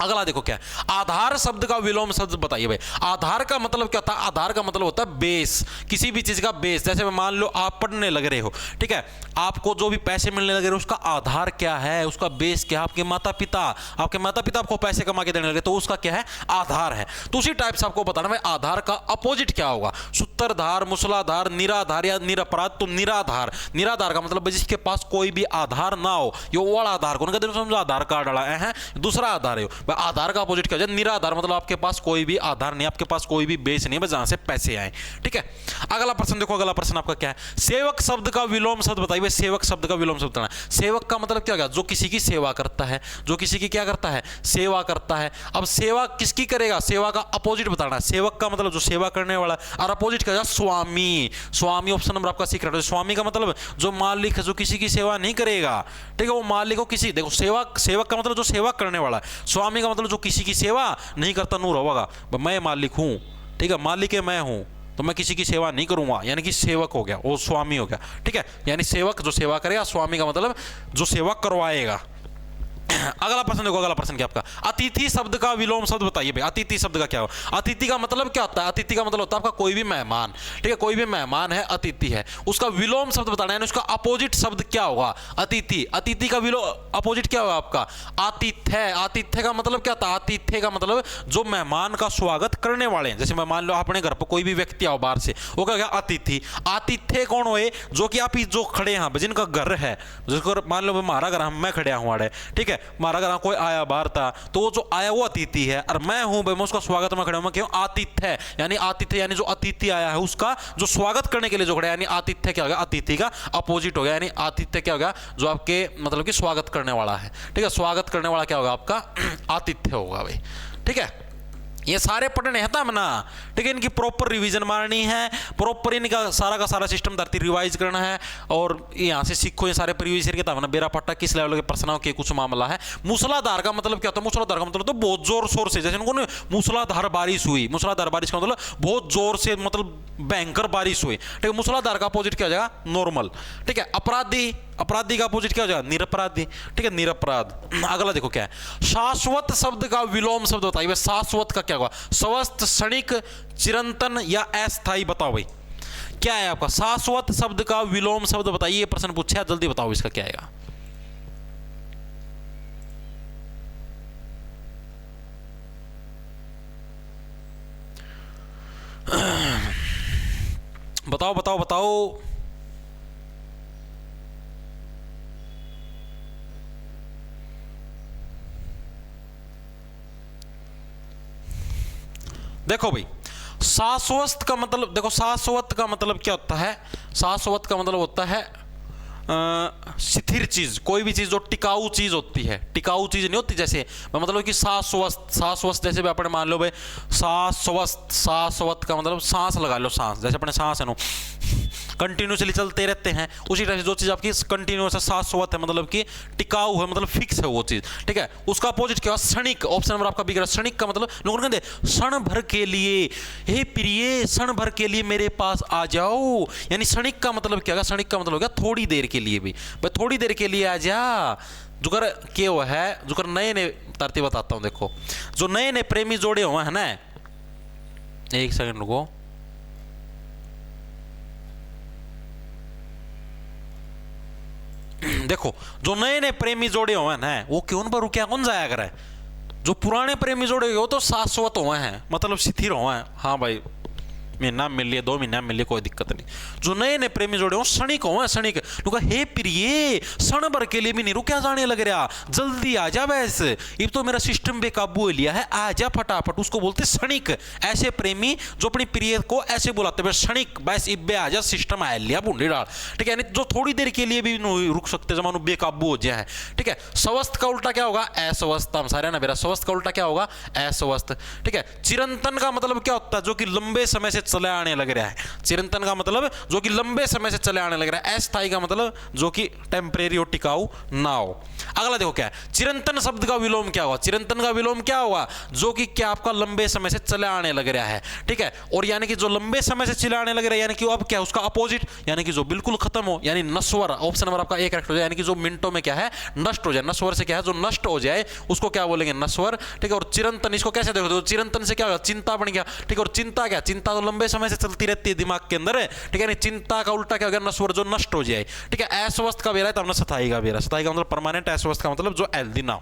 अगला देखो क्या है? आधार शब्द का विलोम शब्द बताइए भाई। आधार का मतलब क्या होता है? आधार का मतलब होता है बेस, किसी भी चीज का बेस। जैसे मान लो आप पढ़ने लग रहे हो, ठीक है, आपको जो भी पैसे मिलने लगे उसका आधार क्या है? उसका बेस क्या है? आपके माता पिता। आपके माता पिता आपको पैसे कमा के देने लगे तो उसका क्या है? आधार है। तो उसी टाइप से आपको बताना भाई आधार का अपोजिट क्या होगा? सूत्रधार, मूसलाधार, निराधार या निरपराध। तो निराधार। निराधार का मतलब जिसके पास कोई भी आधार ना हो, ये वाला आधार को समझो, आधार कार्ड डाला है, दूसरा आधार है। आधार का अपोजिट क्या है? निराधार, मतलब आपके पास कोई भी आधार नहीं, आपके पास कोई भी बेस नहीं है जहां से पैसे आए। ठीक है, अगला प्रश्न देखो। अगला प्रश्न आपका क्या है? सेवक शब्द का विलोम शब्द बताइए। सेवक शब्द का विलोम शब्द बताना। सेवक का मतलब क्या होगा? जो किसी की सेवा करता है, जो किसी की क्या करता है? सेवा करता है। अब सेवा किसकी करेगा? सेवा का अपोजिट बताना। सेवक का मतलब जो सेवा करने वाला, और अपोजिट क्या है? स्वामी। स्वामी ऑप्शन नंबर आपका सीक्रेट है। स्वामी का मतलब जो मालिक है, जो किसी की सेवा नहीं करेगा। ठीक है, वो मालिक को किसी, देखो सेवक, सेवक का मतलब जो सेवा करने वाला है। स्वामी का मतलब जो किसी की सेवा नहीं करता। नूर होगा, मैं मालिक हूं, ठीक है, मालिक है मैं हूं, तो मैं किसी की सेवा नहीं करूंगा, यानी कि सेवक हो गया, वो स्वामी हो गया। ठीक है, यानी सेवक जो सेवा करेगा, स्वामी का मतलब जो सेवा करवाएगा। अगला प्रश्न देखो। अगला प्रश्न क्या आपका? अतिथि शब्द का विलोम शब्द बताइए भाई। अतिथि शब्द का क्या हो? अतिथि का मतलब क्या होता है? अतिथि का मतलब होता है आपका कोई भी मेहमान। ठीक है, कोई भी मेहमान है, अतिथि है, उसका विलोम शब्द बताना है, उसका अपोजिट शब्द क्या होगा? अतिथि। अतिथि का विलोम अपोजिट क्या होगा आपका? आतिथ्य। आतिथ्य का मतलब क्या होता है? आतिथ्य का मतलब जो मेहमान का स्वागत करने वाले हैं। जैसे मैं मान लो अपने घर पर कोई भी व्यक्ति आओ बाहर से, वो क्या? अतिथि। आतिथ्य कौन हुए? जो कि आप जो खड़े हैं, जिनका घर है, जिसको मान लो हमारा घर, मैं खड़े हूँ, ठीक है, मारा घर कोई आया बाहर था, तो वो जो आया वो अतिथि है, और मैं हूं भाई, मैं उसका स्वागत में खड़ा हूं, मैं क्यों? आतिथ्य। यानी आतिथ्य यानी जो अतिथि आया है उसका जो स्वागत करने के लिए जो खड़ा है, यानी आतिथ्य क्या हो गया? अतिथि का अपोजिट हो गया, यानी आतिथ्य क्या हो गया? जो आपके मतलब कि स्वागत करने वाला है। ठीक है, स्वागत करने वाला क्या होगा आपका? आतिथ्य होगा भाई। ठीक है, ये सारे पढ़ने हैं तब ना। ठीक है, इनकी प्रॉपर रिवीजन मारनी है, प्रॉपर इनका सारा का सारा सिस्टम धरती रिवाइज करना है, और यहाँ से सीखो ये सारे प्रीवियस ईयर के तब ना बेरा पट्टा किस लेवल के प्रश्नों के कुछ मामला है। मूसलाधार का मतलब क्या होता है? मूसलाधार का मतलब तो बहुत जोर शोर से, जैसे उनको मूसलाधार बारिश हुई। मूसलाधार बारिश का मतलब बहुत जोर से, मतलब भयंकर बारिश हुई। ठीक है, मूसलाधार का अपोजिट क्या हो जाएगा? नॉर्मल। ठीक है, अपराधी। अपराधी का अपोजिट क्या हो जाएगा? निरपराधी। ठीक है, निरपराध। अगला देखो क्या है? शाश्वत शब्द का विलोम शब्द बताइए। शाश्वत का क्या होगा? स्वस्थ, क्षणिक, चिरंतन या अस्थायी? बताओ भाई क्या है आपका? शाश्वत शब्द का विलोम शब्द बताइए। ये प्रश्न पूछा, जल्दी बताओ इसका क्या आएगा? बताओ बताओ बताओ। देखो भाई, शाश्वत का मतलब, देखो शाश्वत का मतलब क्या होता है? शाश्वत का मतलब होता है स्थिर चीज, कोई भी चीज जो टिकाऊ चीज होती है। टिकाऊ चीज नहीं होती, जैसे मतलब कि शाश्वत। शाश्वत जैसे अपने मान लो भाई शाश्वत। शाश्वत का मतलब सांस लगा लो, सांस, जैसे अपने सांस है नो कंटिन्यूसली चलते रहते हैं, उसी तरह से जो चीज आपकी कंटिन्यूस शाश्वत है, मतलब कि टिकाऊ है, मतलब फिक्स है वो चीज। ठीक है, उसका अपोजिट क्या? क्षणिक। ऑप्शन नंबर आपका बिक रहा है। क्षणिक का मतलब लोगों ने कहते क्षण भर के लिए, हे प्रिय क्षण भर के लिए मेरे पास आ जाओ, यानी क्षणिक का मतलब क्या है? क्षणिक का मतलब हो गया थोड़ी देर के लिए भी, भाई थोड़ी देर के लिए आ जा। जुगर के वो है, जुगर नए नए तरतीब बताता हूं। देखो, जो नए नए प्रेमी जोड़े हुए हैं ना, एक सेकंड रुको, देखो जो नए नए प्रेमी जोड़े हुए हैं वो क्यों पर रुकिया कौन जाया करे? जो पुराने प्रेमी जोड़े हुए वो तो शाश्वत हुए हैं, मतलब स्थिर हुए हैं। हाँ भाई, महीना मिल लिए, 2 महीना मिल लिए, कोई दिक्कत नहीं। जो नए नए प्रेमी जोड़े हो क्षणिक हो, क्षणिक तो हे प्रिय क्षण भर के लिए भी नहीं रुका जाने लग रहा, जल्दी आ जा बस, अब तो मेरा सिस्टम बेकाबू लिया है, आ जा फटाफट, उसको बोलते क्षणिक। ऐसे प्रेमी जो अपनी प्रिय को ऐसे बुलाते हैं क्षणिक, बस इब्बे आ जा, सिस्टम आ लिया बूंदी डाल, ठीक है, जो थोड़ी देर के लिए भी रुक सकते जमानो बेकाबू हो जाए, ठीक है। स्वस्थ का उल्टा क्या होगा? अस्वस्थ। हम सारे ना मेरा स्वस्थ का उल्टा क्या होगा? अस्वस्थ, ठीक है। चिरंतन का मतलब क्या होता है? जो कि लंबे समय से चले आने लग रहा है। चिरंतन का मतलब जो कि लंबे समय से चले आने लग रहा है। अस्थायी का मतलब जो कि टेम्परेरी और टिकाऊ ना हो। अगला देखो क्या है, चिरंतन शब्द का विलोम क्या होगा? चिरंतन का विलोम क्या होगा? जो कि क्या आपका लंबे समय से चले आने लग रहा है, ठीक है। और यानी कि जो लंबे समय से चले आने लग रहा है, यानी कि अब क्या उसका अपोजिट, यानी कि जो बिल्कुल खत्म हो, यानी नश्वर। ऑप्शन नंबर आपका एक करेक्ट हो जाए, यानी कि जो मिनटों में क्या है नष्ट हो जाए। नश्वर से क्या है? जो नष्ट हो जाए उसको क्या बोलेंगे? नश्वर, ठीक है। और चिरंतन इसको कैसे देखो? चिरंतन से क्या होगा? चिंता बन गया, ठीक है। और चिंता क्या? चिंता तो लंबे समय से चलती रहती है दिमाग के अंदर, ठीक है। चिंता का उल्टा क्या हो गया? नश्वर, जो नष्ट हो जाए, ठीक है। अस्वस्थ का बेरा है तो हमने सथाई का बेरा, सथाई का मतलब परमानेंट, अस्वस्थ का मतलब जो हेल्दी ना हो।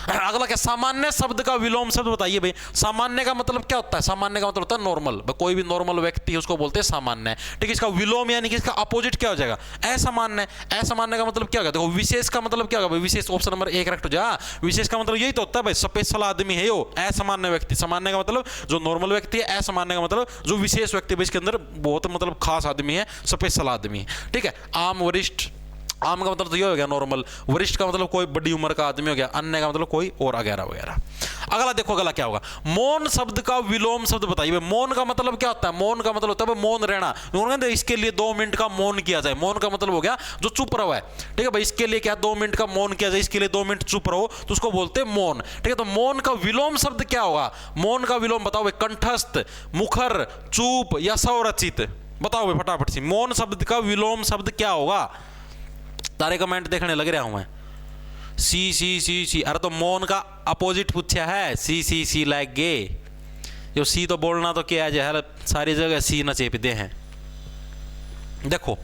अगला क्या? सामान्य शब्द का विलोम शब्द बताइए भाई। सामान्य का मतलब क्या होता है? सामान्य का मतलब होता है नॉर्मल, कोई भी नॉर्मल व्यक्ति है उसको बोलते हैं सामान्य, ठीक है। इसका विलोम यानी कि इसका अपोजिट क्या हो जाएगा? असामान्य। असामान्य का मतलब क्या होगा? देखो विशेष का मतलब क्या होगा? विशेष ऑप्शन नंबर एक करेक्ट हो जाए। विशेष का मतलब यही तो होता है भाई, स्पेशल आदमी है यो, असामान्य व्यक्ति। सामान्य का मतलब जो नॉर्मल व्यक्ति है, असामान्य का मतलब जो विशेष व्यक्ति है, इसके अंदर बहुत मतलब खास आदमी है, स्पेशल आदमी है, ठीक है। आम, वरिष्ठ। आम का मतलब तो ये हो गया नॉर्मल, वरिष्ठ का मतलब कोई बड़ी उम्र का आदमी हो गया, अन्य का मतलब कोई और वगैरह वगैरह। अगला देखो, अगला क्या होगा? मौन शब्द का विलोम शब्द बताइए। मौन का मतलब क्या होता है? मौन का मतलब होता है मौन रहना। इसके लिए 2 मिनट का मौन किया जाए। मौन का मतलब हो गया जो चुप रहो है, ठीक है भाई। इसके लिए क्या 2 मिनट का मौन किया जाए, इसके लिए 2 मिनट चुप रहो, तो उसको बोलते हैं मौन, ठीक है। तो मौन का विलोम शब्द क्या होगा? मौन का विलोम बताओ भाई। कंठस्थ, मुखर, चुप या संरचित? बताओ भाई फटाफट से, मौन शब्द का विलोम शब्द क्या होगा? सारे कमेंट देखने लग रहा हूं मैं। सी सी सी सी, अरे तो मौन का अपोजिट पूछा है, सी सी सी लाइक गे। जो सी तो बोलना तो क्या है, सारी जगह सी न चेपते हैं। देखो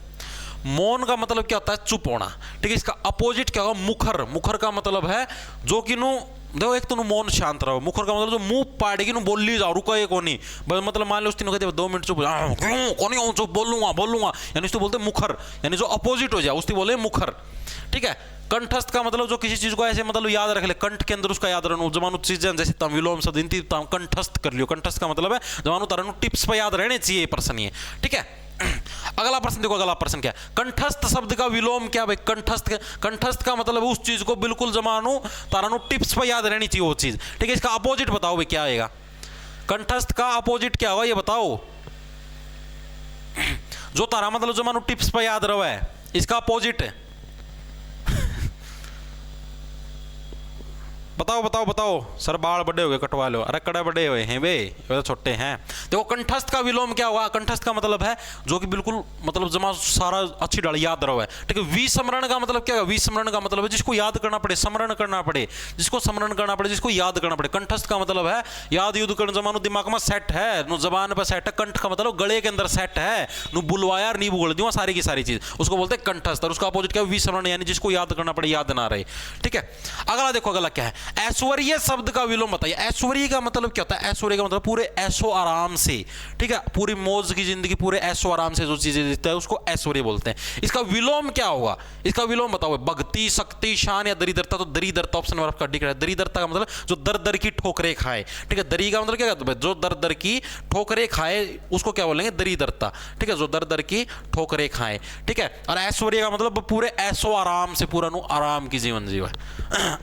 मौन का मतलब क्या होता है? चुप होना, ठीक है। इसका अपोजिट क्या होगा? मुखर। मुखर का मतलब है जो कि नु देखो, एक तो मौन शांत रहो। मुखर का मतलब जो मुंह पाड़ेगी नु बोल ली जाओ, रुका ये कोनी, मतलब मान लो उस दिन कहते 2 मिनट चुप, कोनी चुप, बोलूंगा बोलूंगा, यानी उसको बोलते मुखर, यानी जो अपोजिट हो जाए उसको बोले मुखर, ठीक है। कंठस्थ का मतलब जो किसी चीज को ऐसे मतलब याद रख ले, कंठ के अंदर उसका याद रहना। जमानु चीजें जैसे तम विलोम शब्द इनती कंठस्थ कर लियो। कंठस्थ का मतलब है जमानु तरनु टिप्स पर याद रहने चाहिए पर्सन ये, ठीक है। अगला प्रश्न देखो, अगला प्रश्न क्या है? कंठस्थ शब्द का विलोम क्या भाई? कंठस्थ का मतलब उस चीज को बिल्कुल जमानु तारानु टिप्स पर याद रहनी चाहिए वो चीज, ठीक है। इसका अपोजिट बताओ भाई क्या आएगा? कंठस्थ का अपोजिट क्या होगा ये बताओ? जो तारा मतलब जमानु टिप्स पर याद रहा है, इसका अपोजिट है बताओ बताओ बताओ। सर बाल बड़े हो गए, कटवा लो। अरे कड़े बड़े हुए हैं वे, तो छोटे हैं। देखो कंठस्थ का विलोम क्या हुआ? कंठस्थ का मतलब है जो कि बिल्कुल मतलब जमा सारा अच्छी डाल याद रहो है, ठीक है। विस्मरण का मतलब क्या है? विस्मरण का मतलब है जिसको याद करना पड़े, स्मरण करना पड़े, जिसको स्मरण करना पड़े, जिसको याद करना पड़े। कंठस्थ का मतलब है याद युद्ध करने जमानो दिमाग में सेट है, नु जबान पर सेट है। कंठ का मतलब गले के अंदर सेट है, नु बुलवाया नहीं बोल दूंगा सारी की सारी चीज, उसको बोलते हैं कंठस्थ। और उसका अपोजिट क्या है? विस्मरण, यानी जिसको याद करना पड़े, याद ना रहे, ठीक है। अगला देखो, अगला क्या है? ऐश्वर्य शब्द का विलोम बताइए। ऐश्वर्य का मतलब क्या होता है? ऐश्वर्य का मतलब पूरे ऐशो आराम से, ठीक है, पूरी मौज की जिंदगी, पूरे ऐशो आराम से जो चीजें देता है उसको ऐश्वर्य बोलते हैं। इसका विलोम क्या होगा? इसका विलोम बताओ। भक्ति, शक्ति, शान या दरिद्रता? तो दरिद्रता ऑप्शन नंबर आपका डी है। दरिद्रता का मतलब जो दर दर की ठोकरें खाए, ठीक है। दरी का मतलब क्या कहते हैं? जो दर दर की ठोकरें खाए उसको क्या बोलेंगे? दरिद्रता, ठीक है। जो दर दर की ठोकरें खाए, ठीक है। और ऐश्वर्य का मतलब पूरे ऐशो आराम से, पूरा आराम की जीवन जीवा।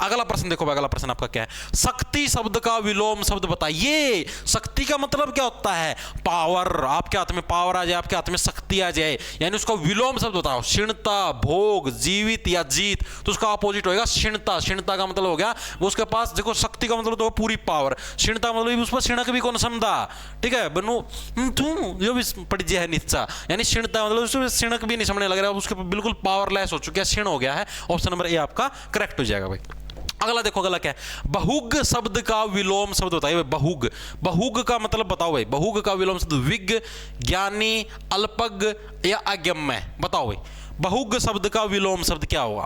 अगला प्रश्न देखो, अगला प्रश्न आपका क्या है? शक्ति शब्द का विलोम शब्द बताइए। शक्ति का मतलब क्या होता है? पावर। आपके हाथ में पावर आ जाए, आपके हाथ में शक्ति आ जाए, यानी उसका विलोम शब्द बताओ। क्षीणता, भोग, जीवित या जीत? तो उसका अपोजिट होगा क्षीणता। क्षीणता का मतलब हो गया वो उसके पास, देखो शक्ति का मतलब तो पूरी पावर, क्षीणता मतलब उस पर क्षीणक भी कौन समझा, ठीक है। बनू जो भी पड़ जाए नीचा, यानी क्षीणता मतलब उसमें क्षीणक भी नहीं समझने लग रहा है, उसके बिल्कुल पावरलेस हो चुका है, क्षीण हो गया है। ऑप्शन नंबर ए आपका करेक्ट हो जाएगा भाई। अगला देखो, अगला क्या है? बहुग शब्द का विलोम शब्द बताइए। बहुग, बहुग का मतलब बताओ भाई। बहुग का विलोम शब्द विज्ञ, ज्ञानी, अल्पज्ञ या अगम्य? बताओ भाई बहुग शब्द का विलोम शब्द क्या होगा?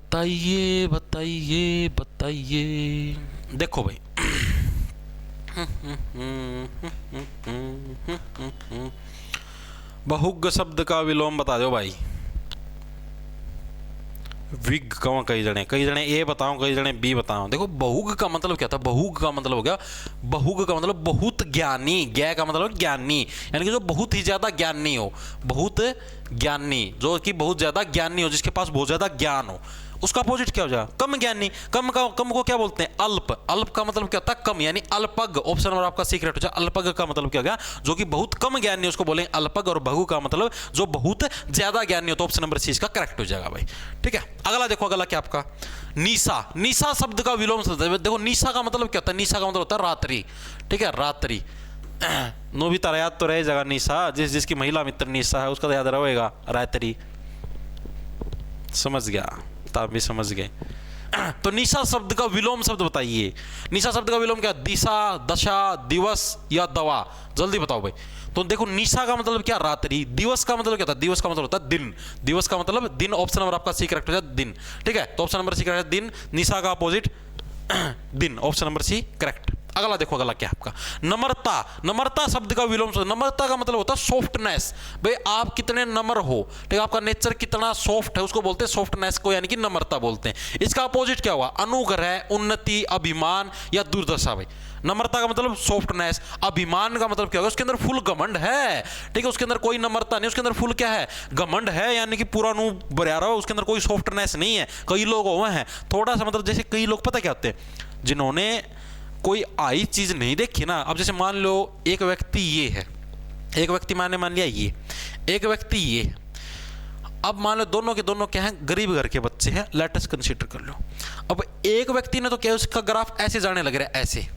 बताइए बताइए बताइए। देखो भाई, बहुग शब्द का विलोम बता दो भाई। विग कौन, कई जने ए बताओ, कई जने बी बताओ। देखो बहुग का मतलब क्या था? बहुग का मतलब हो गया, बहुग का मतलब बहुत ज्ञानी, ज्ञ का मतलब ज्ञानी, यानी कि जो बहुत ही ज्यादा ज्ञानी हो, बहुत ज्ञानी, जो कि बहुत ज्यादा ज्ञानी हो, जिसके पास बहुत ज्यादा ज्ञान हो। उसका अपोजिट क्या हो जाएगा? कम ज्ञानी। कम को क्या बोलते हैं? अल्प। अल्प का मतलब क्या होता है? कम, यानी अल्पज्ञ। ऑप्शन नंबर आपका सीक्रेट हो जाए। अल्पज्ञ का मतलब क्या हो गया? जो कि बहुत कम ज्ञानी, उसको बोलेंगे अल्पज्ञ। और बहु का मतलब जो बहुत ज्यादा ज्ञानी हो। तो ऑप्शन नंबर सी इसका करेक्ट हो जाएगा भाई। ठीक है, अगला देखो, अगला क्या आपका? निशा। निशा शब्द का विलोम शब्द है। देखो निशा का मतलब क्या होता है? निशा का मतलब होता है रात्रि। ठीक है, रात्रि। नो भी तारा याद तो रह जाएगा। निशा, जिसकी महिला मित्र निशा है, उसका तो याद रहेगा रात्रि। समझ गया, आप भी समझ गए। तो निशा शब्द का विलोम शब्द बताइए। निशा शब्द का विलोम क्या? दिशा, दशा, दिवस या दवा? जल्दी बताओ भाई। तो देखो निशा का मतलब क्या? रात्रि। दिवस का मतलब क्या था? दिवस का मतलब होता है दिन। दिवस का मतलब दिन। ऑप्शन नंबर आपका सी करेक्ट हो जाए, दिन। ठीक है, तो ऑप्शन नंबर सी करेक्ट है, दिन। निशा का अपोजिट दिन। Option number C correct. अगला देखो, अगला क्या आपका? नम्रता। नम्रता शब्द का विलोम शब्द। नम्रता का मतलब होता है सॉफ्टनेस। भाई आप कितने नम्र हो, ठीक है, आपका नेचर कितना सॉफ्ट है, उसको बोलते हैं सॉफ्टनेस को, यानी कि नम्रता बोलते हैं। इसका अपोजिट क्या हुआ? अनुग्रह, उन्नति, अभिमान या दुर्दशा। भाई नम्रता का मतलब सॉफ्टनेस। अभिमान का मतलब क्या होगा? उसके अंदर फुल घमंड है। ठीक है, उसके अंदर कोई नम्रता नहीं, उसके अंदर फुल क्या है? घमंड है, यानी कि पूरा नू भरा रहा हो, उसके अंदर कोई सॉफ्टनेस नहीं है। कई लोग हुए हैं थोड़ा सा, मतलब जैसे कई लोग पता क्या होते हैं, जिन्होंने कोई आई चीज नहीं देखी ना। अब जैसे मान लो एक व्यक्ति ये है, एक व्यक्ति मान लिया ये, एक व्यक्ति ये। अब मान लो दोनों के दोनों क्या हैं? गरीब घर के बच्चे हैं। लेट अस कंसीडर कर लो। अब एक व्यक्ति ने तो क्या, उसका ग्राफ ऐसे जाने लग रहा है, ऐसे,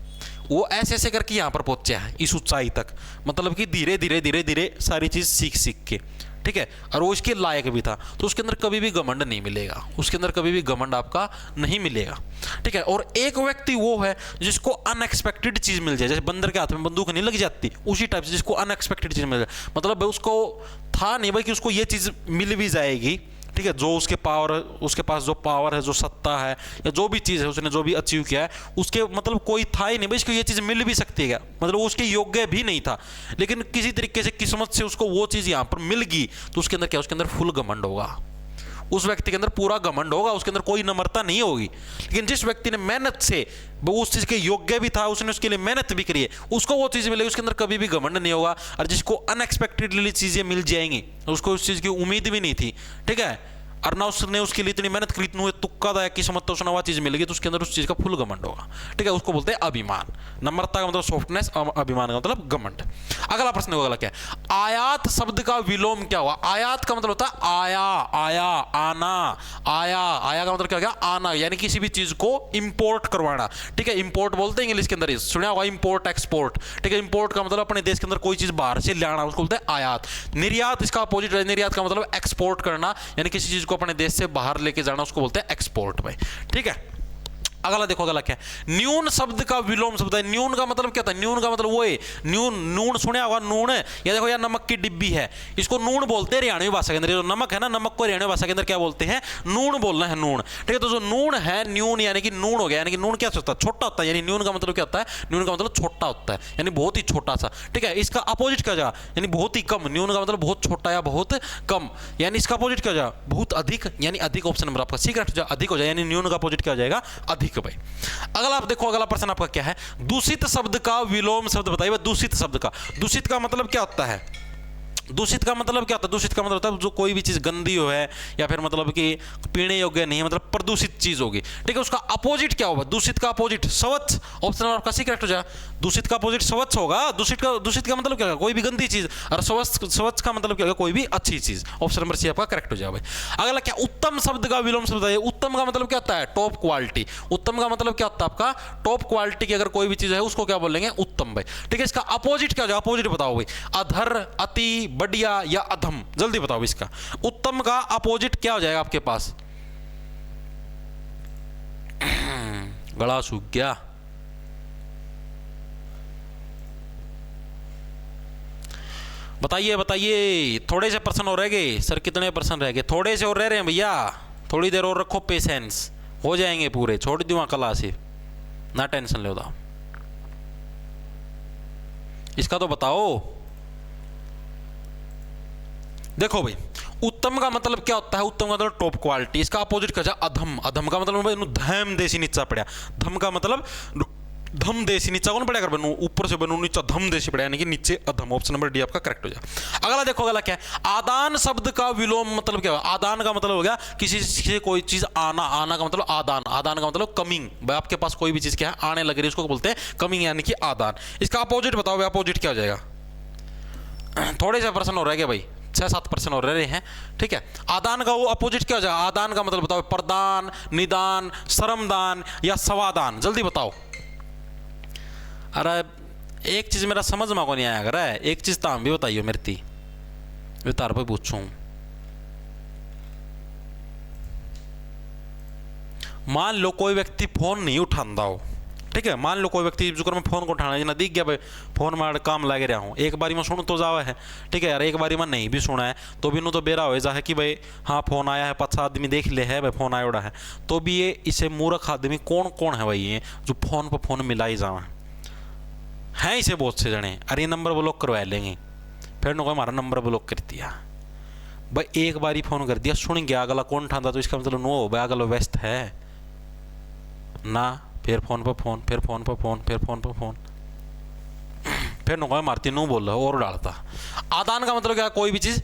वो ऐसे ऐसे करके यहां पर पहुंचा है इस ऊंचाई तक, मतलब कि धीरे धीरे धीरे धीरे सारी चीज सीख सीख के। ठीक है, और वो इसके लायक भी था। तो उसके अंदर कभी भी घमंड नहीं मिलेगा, उसके अंदर कभी भी घमंड आपका नहीं मिलेगा। ठीक है, और एक व्यक्ति वो है जिसको अनएक्सपेक्टेड चीज मिल जाए, जैसे बंदर के हाथ में बंदूक नहीं लग जाती, उसी टाइप से जिसको अनएक्सपेक्टेड चीज मिल जाए, मतलब उसको था नहीं भाई कि उसको ये चीज मिल भी जाएगी। ठीक है, जो उसके पावर, उसके पास जो पावर है, जो सत्ता है, या जो भी चीज़ है, उसने जो भी अचीव किया है, उसके मतलब कोई था ही नहीं भाई इसको ये चीज़ मिल भी सकती है, मतलब वो उसके योग्य भी नहीं था। लेकिन किसी तरीके से किस्मत से उसको वो चीज़ यहाँ पर मिल गई, तो उसके अंदर क्या, उसके अंदर फुल घमंड होगा। उस व्यक्ति के अंदर पूरा घमंड होगा, उसके अंदर कोई नम्रता नहीं होगी। लेकिन जिस व्यक्ति ने मेहनत से, वो उस चीज के योग्य भी था, उसने उसके लिए मेहनत भी करी है, उसको वो चीज मिलेगी, उसके अंदर कभी भी घमंड नहीं होगा। और जिसको अनएक्सपेक्टेडली चीजें मिल जाएंगी, उसको उस चीज की उम्मीद भी नहीं थी, ठीक है, और ना उसने उसके लिए इतनी मेहनत करी, इतनी तुक्का था किस्मत, तो उसने वह चीज मिल गई, तो उसके अंदर उस चीज का फुल घमंड होगा। ठीक है, उसको बोलते हैं अभिमान। नम्रता का मतलब सॉफ्टनेस, अभिमान का मतलब घमंड। अगला प्रश्न होगा क्या? आयात शब्द का विलोम क्या हुआ? आयात का मतलब होता है आया, आया, आना, आया। आया का मतलब क्या हो गया? आना, यानी किसी भी चीज को इंपोर्ट करवाना। ठीक है, इंपोर्ट बोलते हैं इंग्लिश के अंदर, सुना होगा इंपोर्ट एक्सपोर्ट। ठीक है, इंपोर्ट का मतलब अपने देश के अंदर कोई चीज बाहर से ले आना, उसको बोलते हैं आयात। निर्यात इसका अपोजिट है, निर्यात का मतलब एक्सपोर्ट करना, यानी किसी चीज को अपने देश से बाहर लेके जाना, उसको बोलते हैं एक्सपोर्ट भाई। ठीक है, अगला देखो, अगला क्या है? न्यून शब्द का विलोम शब्द है। न्यून का मतलब क्या था? न्यून का मतलब वो है न्यून, नून सुना होगा, नून। या देखो यार नमक की डिब्बी है, इसको नून बोलते हैं हरियाणवी भाषा के अंदर। जो नमक है ना, नमक को हरियाणवी भाषा के अंदर क्या बोलते हैं? नून बोलना है, नून। ठीक है, तो जो नून है, न्यून यानी कि नून हो गया, यानी कि नून क्या होता है? छोटा होता है, यानी न्यून का मतलब क्या होता है? न्यून का मतलब छोटा होता है, यानी बहुत ही छोटा सा। ठीक है, इसका अपोजिट क्या जाएगा? यानी बहुत ही कम। न्यून का मतलब बहुत छोटा या बहुत कम, यानी इसका अपोजिट क्या जाएगा? बहुत अधिक, यानी अधिक। ऑप्शन नंबर आपका सी करेक्ट, अधिक हो जाए, यानी न्यून का अपोजिट क्या हो जाएगा? अधिक भाई। अगला आप देखो, अगला प्रश्न आपका क्या है? दूषित शब्द का विलोम शब्द बताइए। दूषित शब्द का, दूषित का मतलब क्या होता है? दूषित का मतलब क्या होता है? दूषित का मतलब होता है जो कोई भी चीज गंदी हो है, या फिर मतलब कि पीने योग्य नहीं है, मतलब प्रदूषित चीज होगी। ठीक है, उसका अपोजिट क्या होगा? दूषित का अपोजिट स्वच्छ। ऑप्शन आपका सी करेक्ट हो जाए। दूषित का अपोजिट स्वच्छ होगा। दूषित का मतलब क्या होगा? कोई भी गंदी चीज। और स्वच्छ का मतलब क्या होगा? कोई भी अच्छी चीज। ऑप्शन नंबर सी आपका करेक्ट हो जाए भाई। अगला क्या? उत्तम शब्द का विलोम शब्द है। उत्तम का मतलब क्या होता है? Top quality. उत्तम का मतलब क्या होता है आपका? टॉप क्वालिटी की अगर कोई भी चीज है, उसको क्या बोलेंगे? उत्तम भाई। ठीक है, इसका अपोजिट क्या हो जाए? अपोजिट बताओ भाई। अधर, अति, बढ़िया या अधम? जल्दी बताओ इसका। उत्तम का अपोजिट क्या हो जाएगा आपके पास? गला सूख गया। बताइए बताइए, थोड़े से प्रश्न और रह गए सर। कितने प्रश्न रह गए? थोड़े से और रह रहे हैं भैया, थोड़ी देर और रखो पेशेंस, हो जाएंगे पूरे, छोड़ दूँ क्लास ही, ना टेंशन ले दो। इसका तो बताओ। देखो भाई, उत्तम का मतलब क्या होता है? उत्तम का मतलब टॉप क्वालिटी। इसका अपोजिट क्या है? अधम। अधम का मतलब भाई धम देसी नीचा पड़ा। धम का मतलब धम देसी नीचा कौन पड़ेगा? बनू ऊपर से बनू नीचा धम देसी पड़ा, यानी कि नीचे अधम। ऑप्शन नंबर डी आपका करेक्ट हो जाए। अगला देखो, अगला क्या है? आदान शब्द का विलोम मतलब क्या है? आदान का मतलब हो गया किसी से कोई चीज आना। आना का मतलब आदान। आदान का मतलब कमिंग। भाई आपके पास कोई भी चीज क्या है आने लग रही है, उसको बोलते हैं कमिंग, यानी कि आदान। इसका अपोजिट बताओ भाई, अपोजिट क्या हो जाएगा? थोड़े से प्रश्न हो रहे हैं भाई, 6-7% और रह रहे हैं, ठीक है। आदान का वो अपोजिट क्या हो जाएगा? आदान का मतलब बताओ, प्रदान, निदान, श्रमदान या सवादान? जल्दी बताओ। अरे एक चीज मेरा समझ में को नहीं आया, अगर है एक चीज ताम भी बताइयो मेरी ती, मैं तार पे पूछूं। मान लो कोई व्यक्ति फोन नहीं उठाता हो, ठीक है। मान लो कोई व्यक्ति जो मैं फोन को उठाना ना दिख गया भाई, फोन में काम लगे रहा हूँ, एक बारी में सुन तो जावा है, ठीक है यार। एक बारी में नहीं भी सुना है तो भी नू तो बेरा हो जा है कि भाई हाँ फोन आया है, 5 आदमी देख ले है भाई फोन आया उड़ा है, तो भी ये इसे मूर्ख आदमी कौन कौन है भाई ये जो फोन पर फोन मिलाई जावा है? इसे बहुत से जने अरे नंबर ब्लॉक करवा लेंगे, फिर नो हमारा नंबर ब्लॉक कर दिया भाई। एक बारी फोन कर दिया, सुन गया, अगला कौन उठाता तो इसका मतलब नो भाई अगला व्यस्त है ना। फिर फोन पर फोन, फिर फोन पर फोन, फिर फोन पर फोन, फिर नो मारती नू बोल रहा और डालता। आदान का मतलब क्या? कोई भी चीज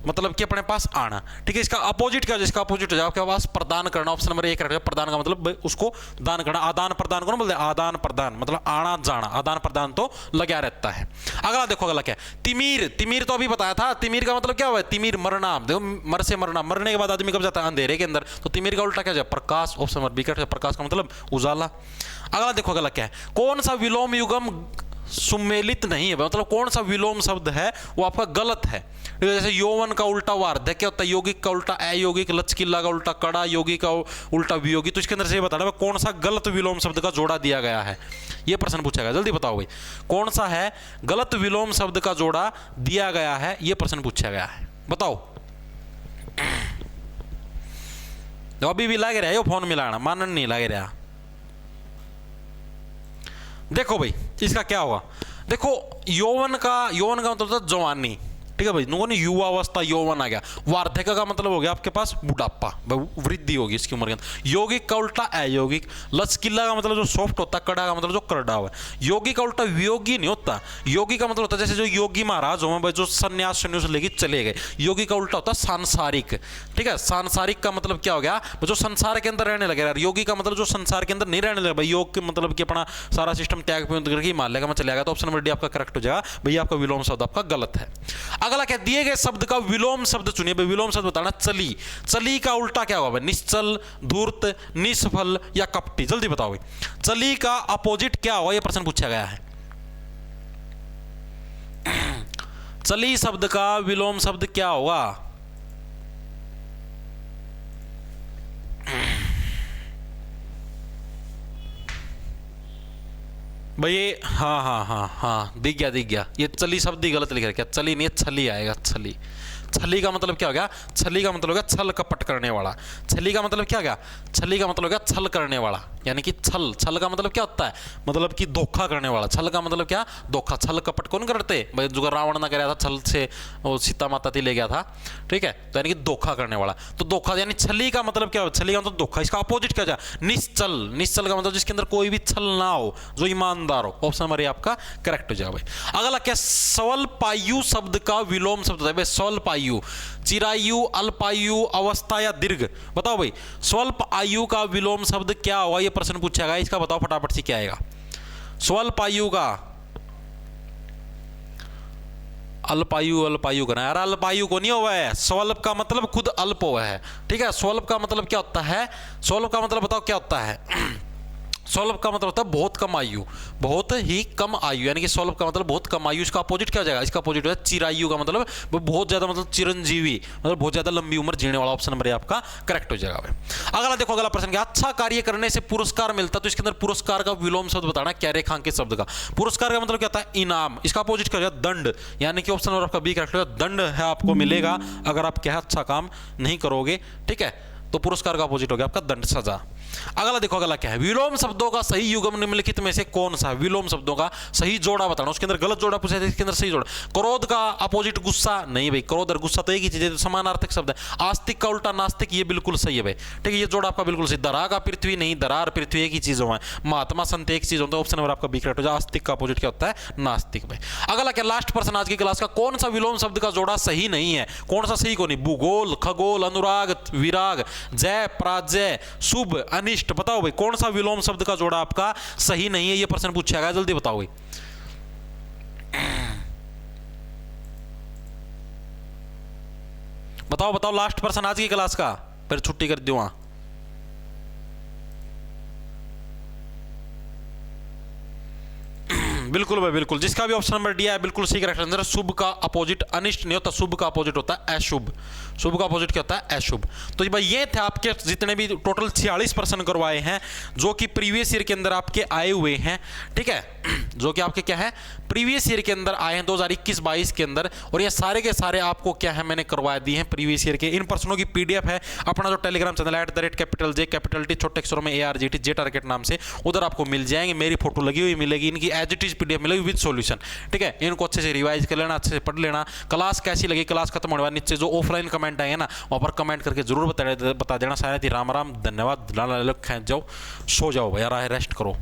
मतलब कि अपने पास आना, ठीक है। इसका अपोजिट क्या? इसका अपोजिट हो जाए आपके पास प्रदान करना। ऑप्शन नंबर 1 रखेगा। प्रदान का मतलब उसको दान करना। आदान प्रदान कौन बोलते हैं? आदान प्रदान मतलब आना जाना, आदान प्रदान तो लगा रहता है। अगला देखो, अगला क्या है? तिमिर। तिमिर तो अभी बताया था। तिमिर का मतलब क्या हुआ? तिमिर मरना। देखो मर से मरना, मरने के बाद आदमी कब जाता है? अंधेरे के अंदर। तो तिमिर का उल्टा क्या जाए? प्रकाश। ऑप्शन नंबर बी का प्रकाश का मतलब उजाला। अगला देखो, अगला क्या है? कौन सा विलोम युगम सुमेलित नहीं है? मतलब कौन सा विलोम शब्द है वो आपका गलत है? जैसे यौवन का उल्टा वार्धक्य क्या होता है? यौगिक का उल्टा अयौगिक, लचकीला का उल्टा कड़ा, योगी का उल्टा वियोगी। तो इसके अंदर से बताना कौन सा गलत विलोम शब्द का जोड़ा दिया गया है, ये प्रश्न पूछा गया। जल्दी बताओ भाई, कौन सा है गलत विलोम शब्द का जोड़ा दिया गया है, ये प्रश्न पूछा गया है, बताओ। तो अभी भी लग रहा है यो फोन मिलाना, मानन नहीं लग रहा। देखो भाई इसका क्या होगा? देखो यौवन का मतलब था जवानी, ठीक है भाई। नो युवा अवस्था यौवन आ गया। वार्धक्य का मतलब हो गया आपके पास बुढ़ापा, वृद्धि होगी इसकी उम्र के अंदर। यौगिक का उल्टा अयौगिक। लचकीला का मतलब जो सॉफ्ट होता है, कड़ा का मतलब जो करड़ा हुआ है। योगी का उल्टा वियोगी नहीं होता। योगी का मतलब होता है जैसे जो योगी महाराज हो भाई, जो संन्यास संन्यास लेके चले गए। योगी का उल्टा होता है सांसारिक, ठीक है। सांसारिक का मतलब क्या हो गया? जो संसार के अंदर रहने लगे यार। योगी का मतलब जो संसार के अंदर नहीं रहने लगे भाई। योग के मतलब कि अपना सारा सिस्टम त्याग करके हिमालय का में चले गया। तो ऑप्शन नंबर डी आपका करेक्ट हो जाएगा भैया। आपका विलोम शब्द आपका गलत है। अगला क्या? दिए गए शब्द का विलोम शब्द चुनिए। विलोम शब्द बताना। चली। चली का उल्टा क्या होगा? निश्चल, धूर्त, निष्फल या कपटी? जल्दी बताओ भाई, चली का अपोजिट क्या होगा? यह प्रश्न पूछा गया है। चली शब्द का विलोम शब्द क्या होगा? भाई हाँ हाँ हाँ हाँ, दिख गया। ये चली शब्द ही गलत लिख रखा है। चली नहीं है, छली आएगा। छली। छली का मतलब क्या हो गया? छली का मतलब हो गया छल कपट करने वाला। छली का मतलब क्या हो गया? छली का मतलब हो गया छल करने वाला, यानी कि छल। छल का मतलब क्या होता है? मतलब कि धोखा करने वाला। छल का मतलब क्या? धोखा। छल कपट कौन करते भाई? जो रावण ने कराया था छल से, वो सीता माता थी ले गया था, ठीक है। तो यानी कि धोखा करने वाला। तो धोखा यानी छली का मतलब क्या हो? छली का मतलब धोखा। इसका अपोजिट क्या जाए? निश्चल। निश्चल का मतलब जिसके अंदर कोई भी छल ना हो, जो ईमानदार हो। ऑप्शन नंबर आपका करेक्ट हो जाए भाई। अगला क्या? स्वल्पायु शब्द का विलोम शब्द है भाई। स्वल्पायु, चिरायु, अल्पायु, अवस्था या दीर्घ? बताओ भाई, स्वल्प आयु का विलोम शब्द क्या होगा? ये प्रश्न पूछा गया। इसका बताओ फटाफट से क्या आएगा? स्वल्पायु का अल्पायु करना यार। अल्पायु को नहीं हुआ है। स्वल्प का मतलब खुद अल्प हुआ है, ठीक है। स्वल्प का मतलब क्या होता है? स्वल्प का मतलब बताओ क्या होता है? स्वल्प का मतलब होता है बहुत कम आयु, बहुत ही कम आयु, यानी कि स्वल्प का मतलब बहुत कम आयु। इसका अपोजिट क्या हो जाएगा? इसका अपोजिट है चिरायु का मतलब बहुत ज्यादा, मतलब चिरंजीवी, मतलब बहुत ज्यादा लंबी उम्र जीने वाला। ऑप्शन नंबर आपका करेक्ट हो जाएगा भाई। अगला देखो, अगला प्रश्न क्या? अच्छा कार्य करने से पुरस्कार मिलता है, तो इसके अंदर पुरस्कार का विलोम शब्द बताना। क्या रेखांकित शब्द का पुरस्कार का मतलब क्या होता है? इनाम। इसका अपोजिट क्या हो जाएगा? दंड, यानी कि ऑप्शन नंबर आपका बी करेक्ट हो जाएगा। दंड है आपको मिलेगा अगर आप क्या अच्छा काम नहीं करोगे, ठीक है। तो पुरस्कार का अपोजिट हो गया आपका दंड, सजा। अगला देखो, अगला क्या है, विलोम शब्दों का सही युग्म निम्नलिखित में से कौन सा है? विलोम शब्दों का सही जोड़ा बताना, उसके अंदर गलत जोड़ा पूछा है, इसके अंदर सही जोड़ा। क्रोध का अपोजिट गुस्सा, नहीं भाई, क्रोध और गुस्सा तो एक ही चीज है, तो समानार्थक शब्द है। आस्तिक का उल्टा नास्तिक, ये बिल्कुल सही है भाई, ठीक है, ये जोड़ा आपका बिल्कुल सही। दरा का पृथ्वी, नहीं, दरा और पृथ्वी एक ही चीज है। महात्मा संत एक चीज होता है, ऑप्शन नंबर आपका बी करेक्ट हो जाए। आस्तिक का अपोजिट क्या होता है? नास्तिक भाई। अगला क्या, लास्ट पर्सन आज की क्लास का, कौन सा विलोम शब्द का जोड़ा सही नहीं है? कौन सा सही को नहीं? भूगोल, खगोल, अनुराग, विराग, जय, पराजय, शुभ, अनिष्ट, बताओ भाई कौन सा विलोम शब्द का जोड़ा आपका सही नहीं है? ये प्रश्न पूछा गया, जल्दी बताओ भाई। बताओ बताओ, लास्ट पर्सन आज की क्लास का, फिर छुट्टी कर दूं। बिल्कुल भाई बिल्कुल, जिसका भी ऑप्शन नंबर डी है बिल्कुल सही करेक्ट आंसर। शुभ का अपोजिट अनिष्ट नहीं होता, शुभ का अपोजिट होता है अशुभ। शुभ का अपोजिट क्या होता है? अशुभ। तो भाई ये थे आपके जितने भी टोटल 46 प्रश्न करवाए हैं, जो कि प्रीवियस ईयर के अंदर आपके आए हुए हैं, ठीक है, जो कि आपके क्या है, प्रीवियस ईयर के अंदर आए हैं 2021-22 के अंदर। और ये सारे के सारे आपको क्या है, मैंने करवा दिए हैं प्रीवियस ईयर के। इन प्रश्नों की पीडीएफ है अपना जो टेलीग्राम चैनल @J छोटे अक्षरों में ARGT जे टारगेट नाम से, उधर आपको मिल जाएंगे। मेरी फोटो लगी हुई मिलेगी, इनकी एज इट इज पीडीएफ मिलेगी विद सॉल्यूशन, ठीक है। इनको अच्छे से रिवाइज कर लेना, अच्छे से पढ़ लेना। क्लास कैसी लगी, क्लास खत्म होने बाद नीचे जो ऑफलाइन कमेंट आएंगे ना, वहाँ पर कमेंट करके जरूर बता देना। शायद ही राम राम, धन्यवाद। जाओ, सो जाओ भाई यार, रेस्ट करो।